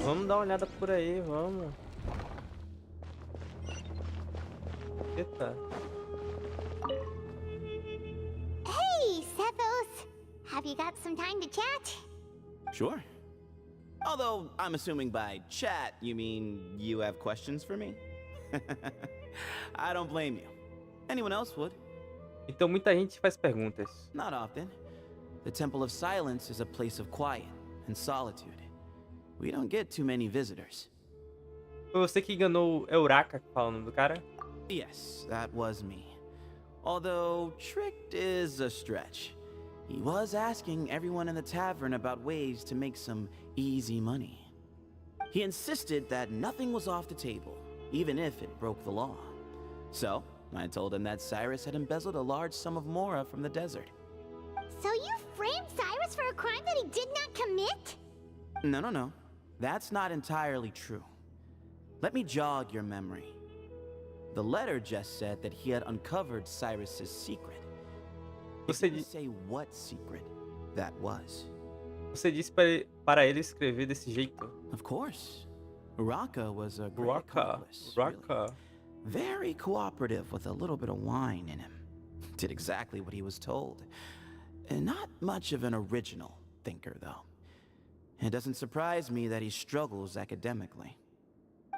Vamos dar uma olhada por aí, vamos. Eita. Hey, Sethos! Have you got some time to chat? Sure. Although, I'm assuming by chat, you mean you have questions for me? I don't blame you. Anyone else would. Então muita gente faz perguntas. Not often. The Temple of Silence is a place of quiet and solitude. We don't get too many visitors. Foi você que enganou o Eureka, que fala o nome do cara? Yes, that was me. Although, tricked is a stretch. He was asking everyone in the tavern about ways to make some easy money. He insisted that nothing was off the table, even if it broke the law. So, I told him that Cyrus had embezzled a large sum of mora from the desert. So you framed Cyrus for a crime that he did not commit? No. That's not entirely true. Let me jog your memory. The letter just said that he had uncovered Cyrus's secret. It didn't say what secret that was. Você disse para ele escrever desse jeito? Of course. Raka was a great accomplice, Raka. really. Very cooperative with a little bit of wine in him. Did exactly what he was told. And not much of an original thinker, though. It doesn't surprise me that he struggles academically.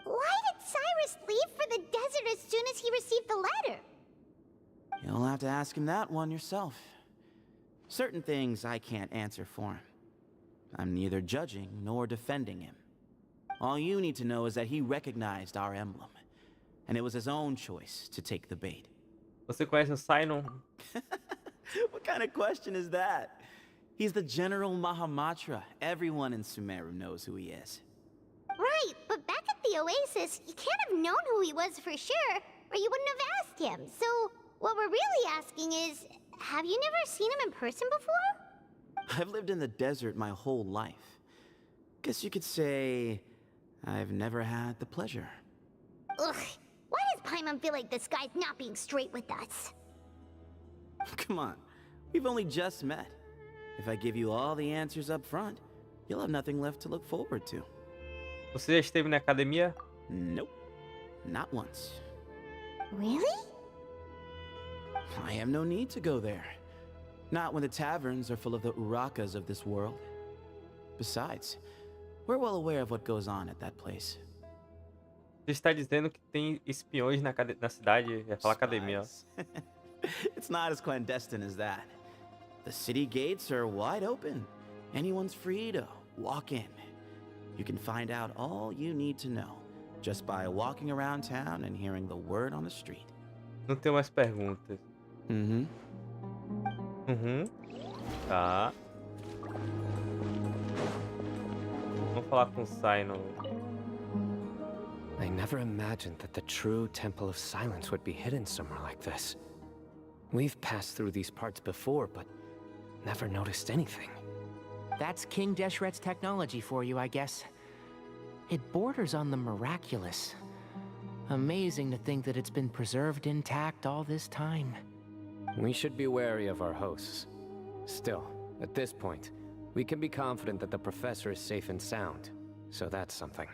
Why did Cyrus leave for the desert as soon as he received the letter? You'll have to ask him that one yourself. Certain things I can't answer for him. I'm neither judging nor defending him. All you need to know is that he recognized our emblem, and it was his own choice to take the bait. Você conhece o Sinon? What kind of question is that? He's the General Mahamatra. Everyone in Sumeru knows who he is. Right, but back at the Oasis, you can't have known who he was for sure, or you wouldn't have asked him. So, what we're really asking is, have you never seen him in person before? I've lived in the desert my whole life. Guess you could say I've never had the pleasure. Ugh, why does Paimon feel like this guy's not being straight with us? Come on, we've only just met. If I give you all the answers up front, you'll have nothing left to look forward to. Você já esteve na academia? Nope, not once. Really? I have no need to go there. Not when the taverns are full of the urakas of this world. Besides, we're well aware of what goes on at that place. Você está dizendo que tem espiões na cidade. Ia falar academia. Ó. It's not as clandestine as that. The city gates are wide open. Anyone's free to walk in. You can find out all you need to know just by walking around town and hearing the word on the street. Não tenho mais perguntas. Uhum. Tá. Vamos falar com o Sino. I never imagined that the true Temple of Silence would be hidden somewhere like this. We've passed through these parts before, but never noticed anything. That's King Deshret's technology for you, I guess. It borders on the miraculous. Amazing to think that it's been preserved intact all this time. We should be wary of our hosts. Still, at this point, we can be confident that the professor is safe and sound, so that's something.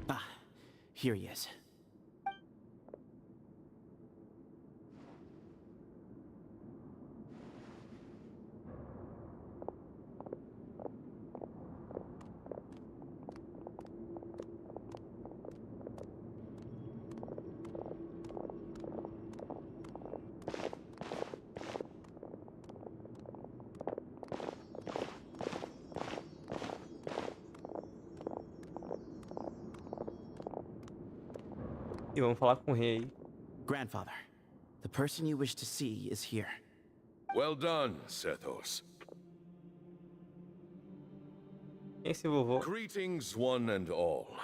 Ah, here he is. E vamos falar com o rei. Grandfather, the person you wish to see is here. Well done, Sethos. Quem é esse vovô? Greetings, one and all.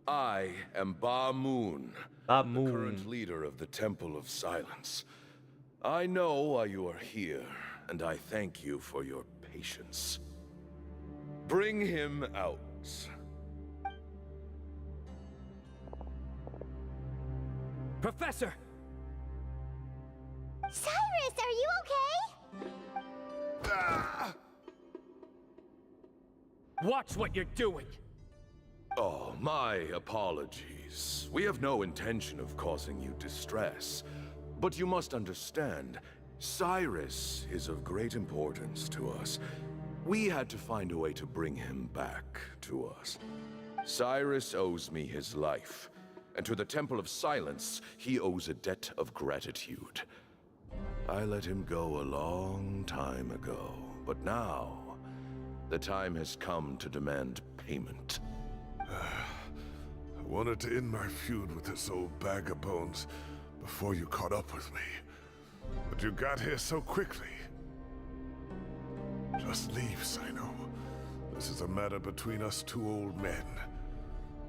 I am Ba Moon, the current leader of the Temple of Silence. I know why you are here, and I thank you for your patience. Bring him out. Professor! Cyrus, are you okay? Watch what you're doing! Oh, my apologies. We have no intention of causing you distress. But you must understand, Cyrus is of great importance to us. We had to find a way to bring him back to us. Cyrus owes me his life. And to the Temple of Silence, he owes a debt of gratitude. I let him go a long time ago, but now, the time has come to demand payment. I wanted to end my feud with this old bag of bones before you caught up with me. But you got here so quickly. Just leave, Sino. This is a matter between us two old men.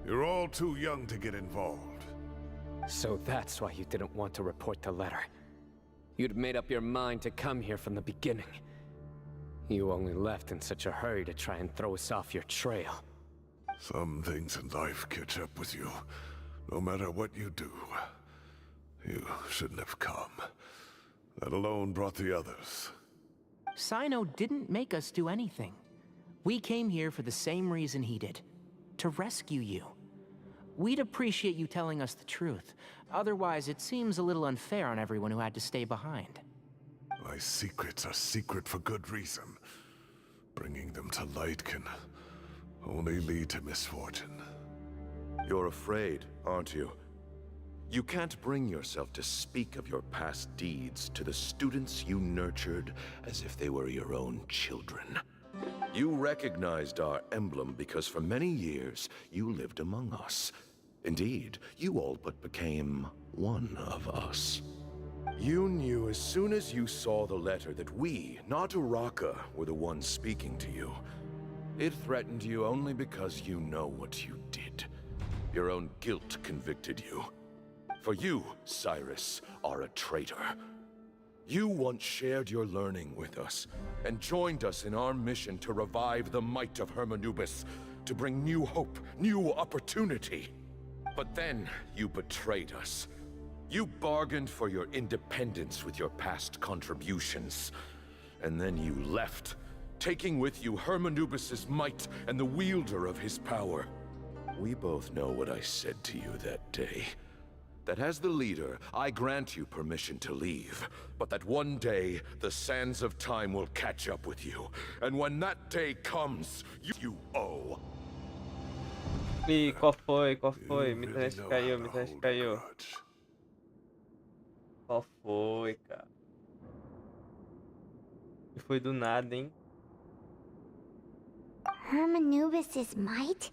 You're all too young to get involved. So that's why you didn't want to report the letter. You'd made up your mind to come here from the beginning. You only left in such a hurry to try and throw us off your trail. Some things in life catch up with you, no matter what you do. You shouldn't have come. That alone brought the others. Sino didn't make us do anything. We came here for the same reason he did. To rescue you. We'd appreciate you telling us the truth. Otherwise, it seems a little unfair on everyone who had to stay behind. My secrets are secret for good reason. Bringing them to light can only lead to misfortune. You're afraid, aren't you? You can't bring yourself to speak of your past deeds to the students you nurtured as if they were your own children. You recognized our emblem because for many years you lived among us. Indeed, you all but became one of us. You knew as soon as you saw the letter that we, not Uraka, were the ones speaking to you. It threatened you only because you know what you did. Your own guilt convicted you. For you, Cyrus, are a traitor. You once shared your learning with us, and joined us in our mission to revive the might of Hermanubis, to bring new hope, new opportunity. But then, you betrayed us. You bargained for your independence with your past contributions. And then you left, taking with you Hermanubis' might and the wielder of his power. We both know what I said to you that day. That as the leader, I grant you permission to leave, but that one day, the sands of time will catch up with you. And when that day comes, you owe. Ih, qual foi? Qual foi? Minha internet caiu, minha internet caiu. Qual foi, cara? E foi do nada, hein? Hermanubis' might?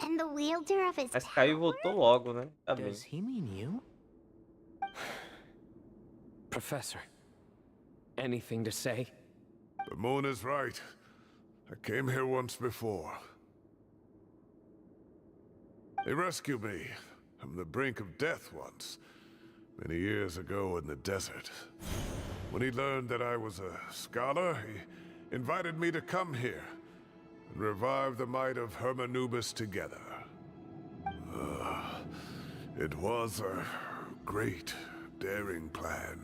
And the wielder of his Mas caiu e voltou logo, né? Tá bem. Does he mean you? Professor, anything to say? The moon is right. I came here once before. He rescued me from the brink of death once, many years ago in the desert. When he learned that I was a scholar, he invited me to come here and revive the might of Hermanubis together. It was a great, daring plan,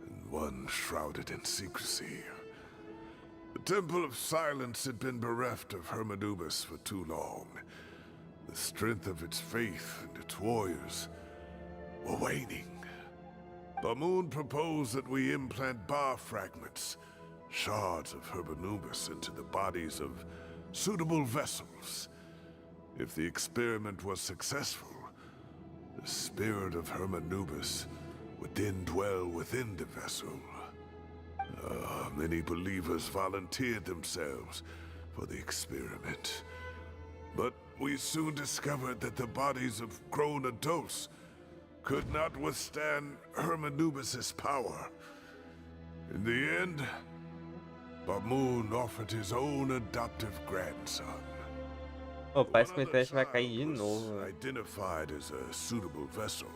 and one shrouded in secrecy. The Temple of Silence had been bereft of Hermanubis for too long. The strength of its faith and its warriors were waning. Bamoon proposed that we implant bar fragments, shards of Hermanubis, into the bodies of suitable vessels. If the experiment was successful, the spirit of Hermanubis would then dwell within the vessel. Many believers volunteered themselves for the experiment. But we soon discovered that the bodies of grown adults could not withstand Hermanubis' power. In the end, Bamoon offered his own adoptive grandson. Oh, parece que minha internet vai cair de novo. Identified as a suitable vessel,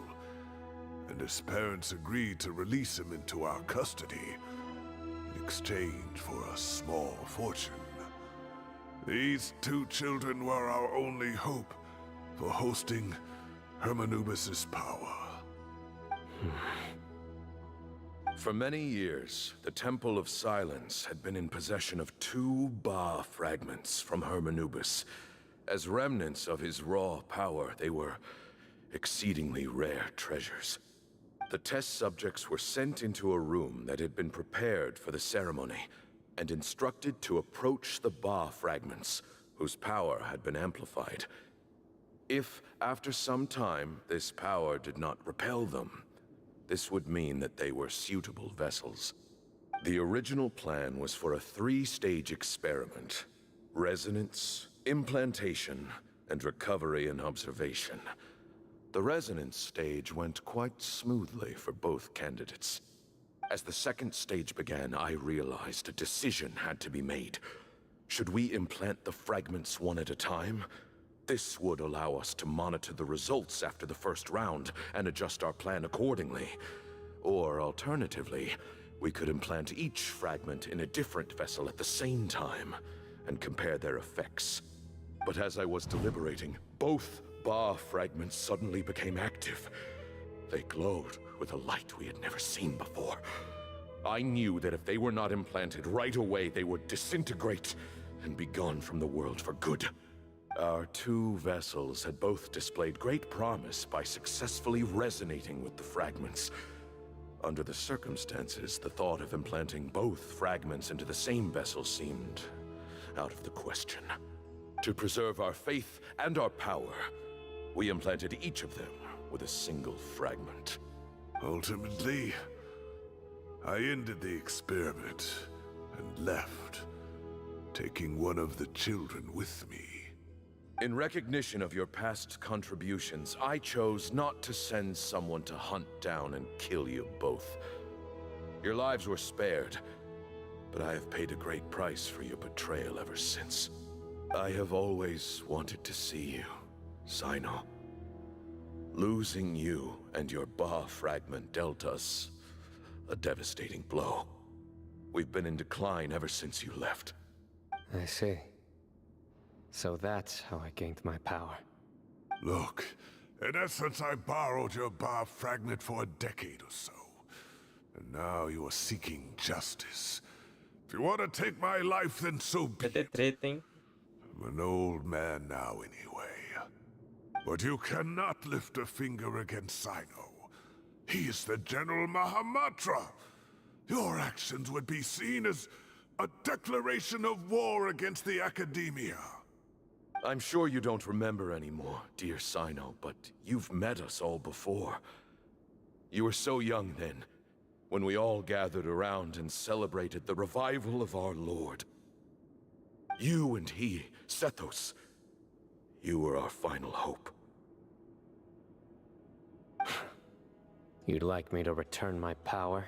and his parents agreed to release him into our custody in exchange for a small fortune. These two children were our only hope for hosting Hermanubis' power. For many years, the Temple of Silence had been in possession of 2 Ba fragments from Hermanubis. As remnants of his raw power, they were exceedingly rare treasures. The test subjects were sent into a room that had been prepared for the ceremony, and instructed to approach the Ba fragments, whose power had been amplified. If, after some time, this power did not repel them, this would mean that they were suitable vessels. The original plan was for a 3-stage experiment: resonance, implantation, and recovery and observation. The resonance stage went quite smoothly for both candidates. As the 2nd stage began, I realized a decision had to be made. Should we implant the fragments one at a time? This would allow us to monitor the results after the first round and adjust our plan accordingly. Or alternatively, we could implant each fragment in a different vessel at the same time and compare their effects. But as I was deliberating, both Ba fragments suddenly became active. They glowed with a light we had never seen before. I knew that if they were not implanted right away, they would disintegrate and be gone from the world for good. Our 2 vessels had both displayed great promise by successfully resonating with the fragments. Under the circumstances, the thought of implanting both fragments into the same vessel seemed out of the question. To preserve our faith and our power, we implanted each of them with a single fragment. Ultimately, I ended the experiment and left, taking one of the children with me. In recognition of your past contributions, I chose not to send someone to hunt down and kill you both. Your lives were spared, but I have paid a great price for your betrayal ever since. I have always wanted to see you, Cyno. Losing you and your Ba fragment dealt us A devastating blow. We've been in decline ever since you left. I see. So that's how I gained my power. Look, in essence, I borrowed your bar fragment for a decade or so. And now you are seeking justice. If you want to take my life, then so be it. I'm an old man now anyway. But you cannot lift a finger against Sino. He is the General Mahamatra. Your actions would be seen as a declaration of war against the Academia. I'm sure you don't remember anymore, dear Sino, but you've met us all before. You were so young then, when we all gathered around and celebrated the revival of our Lord. You and he, Sethos, you were our final hope. You'd like me to return my power?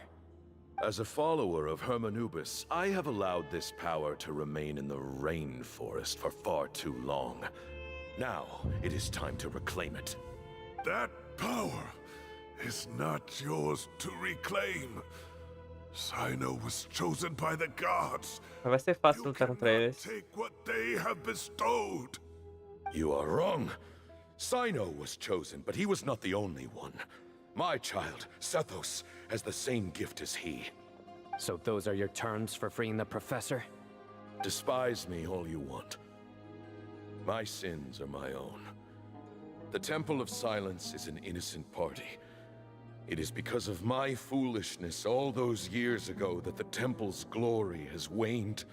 As a follower of Hermanubis, I have allowed this power to remain in the rainforest for far too long. Now, it is time to reclaim it. That power is not yours to reclaim. Sino was chosen by the gods. Vai ser fácil lutar contra eles. Take what they have bestowed. You are wrong. Sino was chosen, but he was not the only one. My child, Sethos, has the same gift as he. So those are your terms for freeing the professor? Despise me all you want. My sins are my own. The Temple of Silence is an innocent party. It is because of my foolishness all those years ago that the Temple's glory has waned.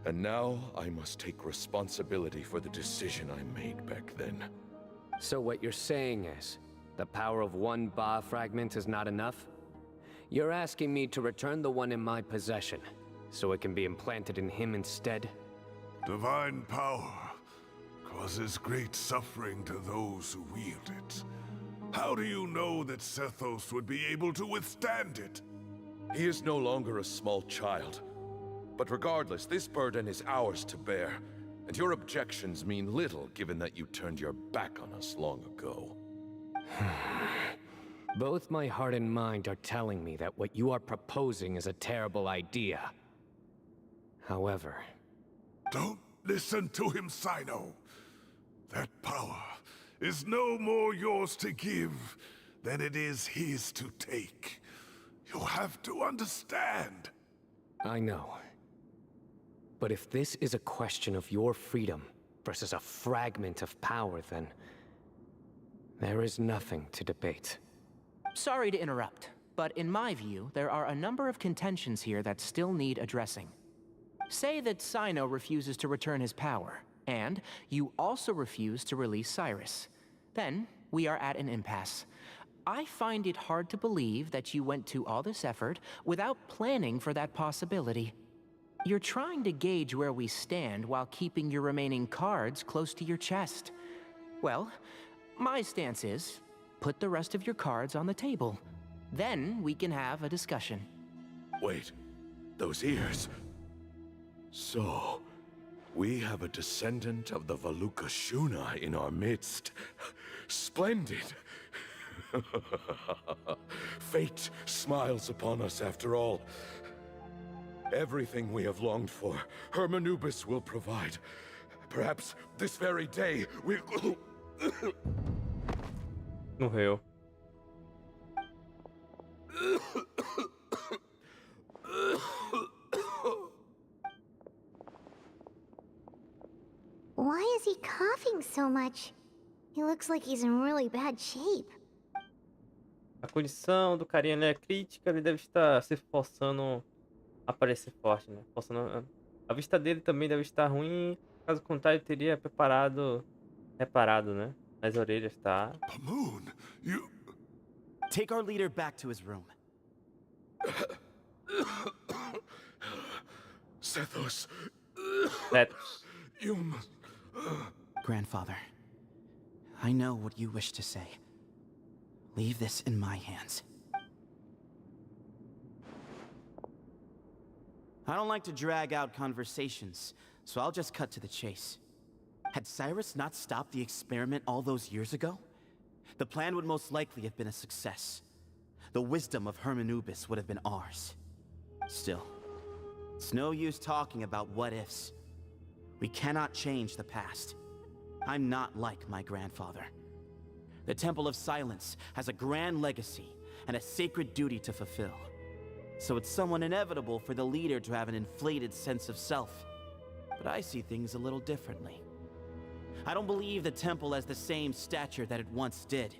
And now I must take responsibility for the decision I made back then. So what you're saying is, the power of one Ba fragment is not enough? You're asking me to return the one in my possession, so it can be implanted in him instead? Divine power causes great suffering to those who wield it. How do you know that Sethos would be able to withstand it? He is no longer a small child. But regardless, this burden is ours to bear, and your objections mean little given that you turned your back on us long ago. Both my heart and mind are telling me that what you are proposing is a terrible idea. However... Don't listen to him, Sino. That power is no more yours to give than it is his to take. You have to understand. I know. But if this is a question of your freedom versus a fragment of power, then... there is nothing to debate. Sorry to interrupt, but in my view, there are a number of contentions here that still need addressing. Say that Sino refuses to return his power, and you also refuse to release Cyrus. Then, we are at an impasse. I find it hard to believe that you went to all this effort without planning for that possibility. You're trying to gauge where we stand while keeping your remaining cards close to your chest. Well, my stance is, put the rest of your cards on the table. Then we can have a discussion. Wait, those ears... So, we have a descendant of the Valukashuna in our midst. Splendid! Fate smiles upon us after all. Everything we have longed for, Hermanubis will provide. Perhaps this very day we'll... Morreu. Why is he coughing so much? He looks like he's in really bad shape. A condição do carinha, né, é crítica, ele deve estar se forçando a parecer forte, né? Forçando... A vista dele também deve estar ruim, caso contrário, ele teria reparado, né? Nas orelhas, tá? Pamoon, you... Take our leader back to his room. Sethos. Sethos. You must... Grandfather, I know what you wish to say. Leave this in my hands. I don't like to drag out conversations, so I'll just cut to the chase. Had Cyrus not stopped the experiment all those years ago, the plan would most likely have been a success. the wisdom of Hermanubis would have been ours. Still, it's no use talking about what-ifs. We cannot change the past. I'm not like my grandfather. The Temple of Silence has a grand legacy and a sacred duty to fulfill. So it's somewhat inevitable for the leader to have an inflated sense of self. But I see things a little differently. I don't believe the temple has the same stature that it once did.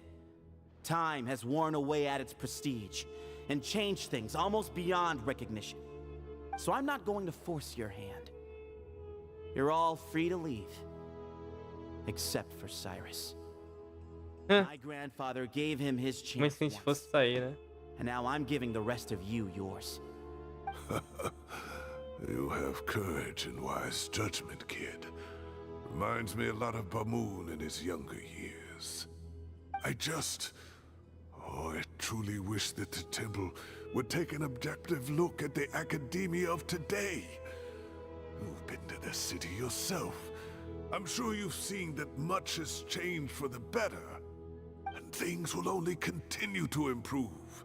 Time has worn away at its prestige and changed things almost beyond recognition. So I'm not going to force your hand. You're all free to leave. Except for Cyrus. My grandfather gave him his chance se a gente fosse sair, né? and now I'm giving the rest of you yours. You have courage and wise judgment, kid. Reminds me a lot of Bamoon in his younger years. I truly wish that the temple would take an objective look at the academia of today. You've been to the city yourself. I'm sure you've seen that much has changed for the better, and things will only continue to improve.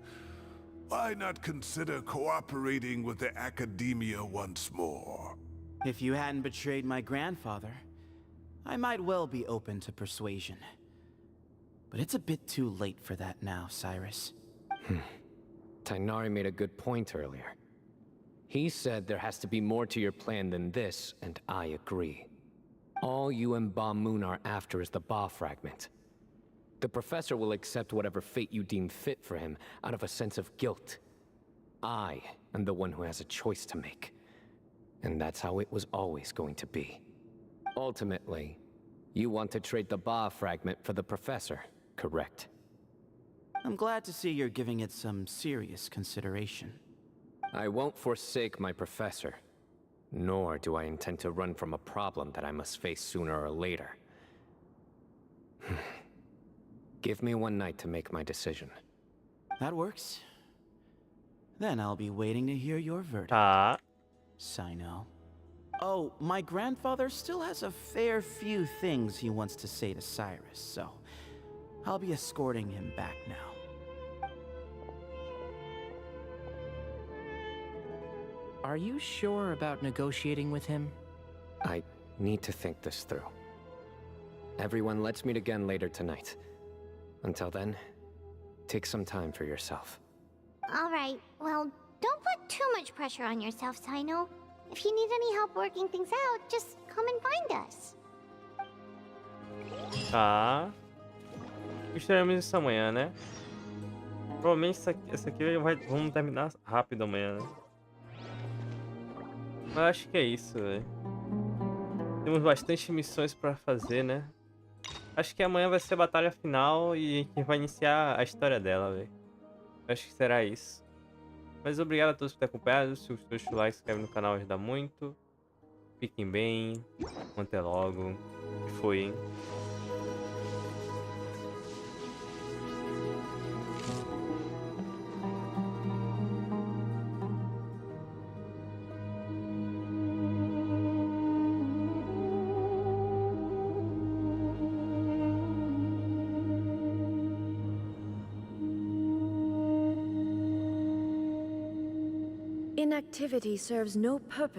Why not consider cooperating with the academia once more? If you hadn't betrayed my grandfather, I might well be open to persuasion. But it's a bit too late for that now, Cyrus. Tighnari made a good point earlier. He said there has to be more to your plan than this, and I agree. All you and Bamoon are after is the Ba fragment. The professor will accept whatever fate you deem fit for him out of a sense of guilt. I am the one who has a choice to make. And that's how it was always going to be. Ultimately, you want to trade the Ba fragment for the professor, correct? I'm glad to see you're giving it some serious consideration. I won't forsake my professor. Nor do I intend to run from a problem that I must face sooner or later. Give me one night to make my decision. That works. Then I'll be waiting to hear your verdict. Sino. Oh, my grandfather still has a fair few things he wants to say to Cyrus, so I'll be escorting him back now. Are you sure about negotiating with him? I need to think this through. Everyone, let's meet again later tonight. Until then, take some time for yourself. All right, well, don't put too much pressure on yourself, Sino. If you need any help working things out, just come and find us. Tá. Estaremos isso amanhã, né? Provavelmente essa aqui vamos terminar rápido amanhã, né? Mas acho que é isso, velho. Temos bastante missões pra fazer, né? Acho que amanhã vai ser a batalha final e que vai iniciar a história dela, velho. Acho que será isso. Mas obrigado a todos por ter acompanhado. Se gostou, deixa o like, se inscreve no canal, ajuda muito. Fiquem bem. Até logo. E foi, hein? Inactivity serves no purpose.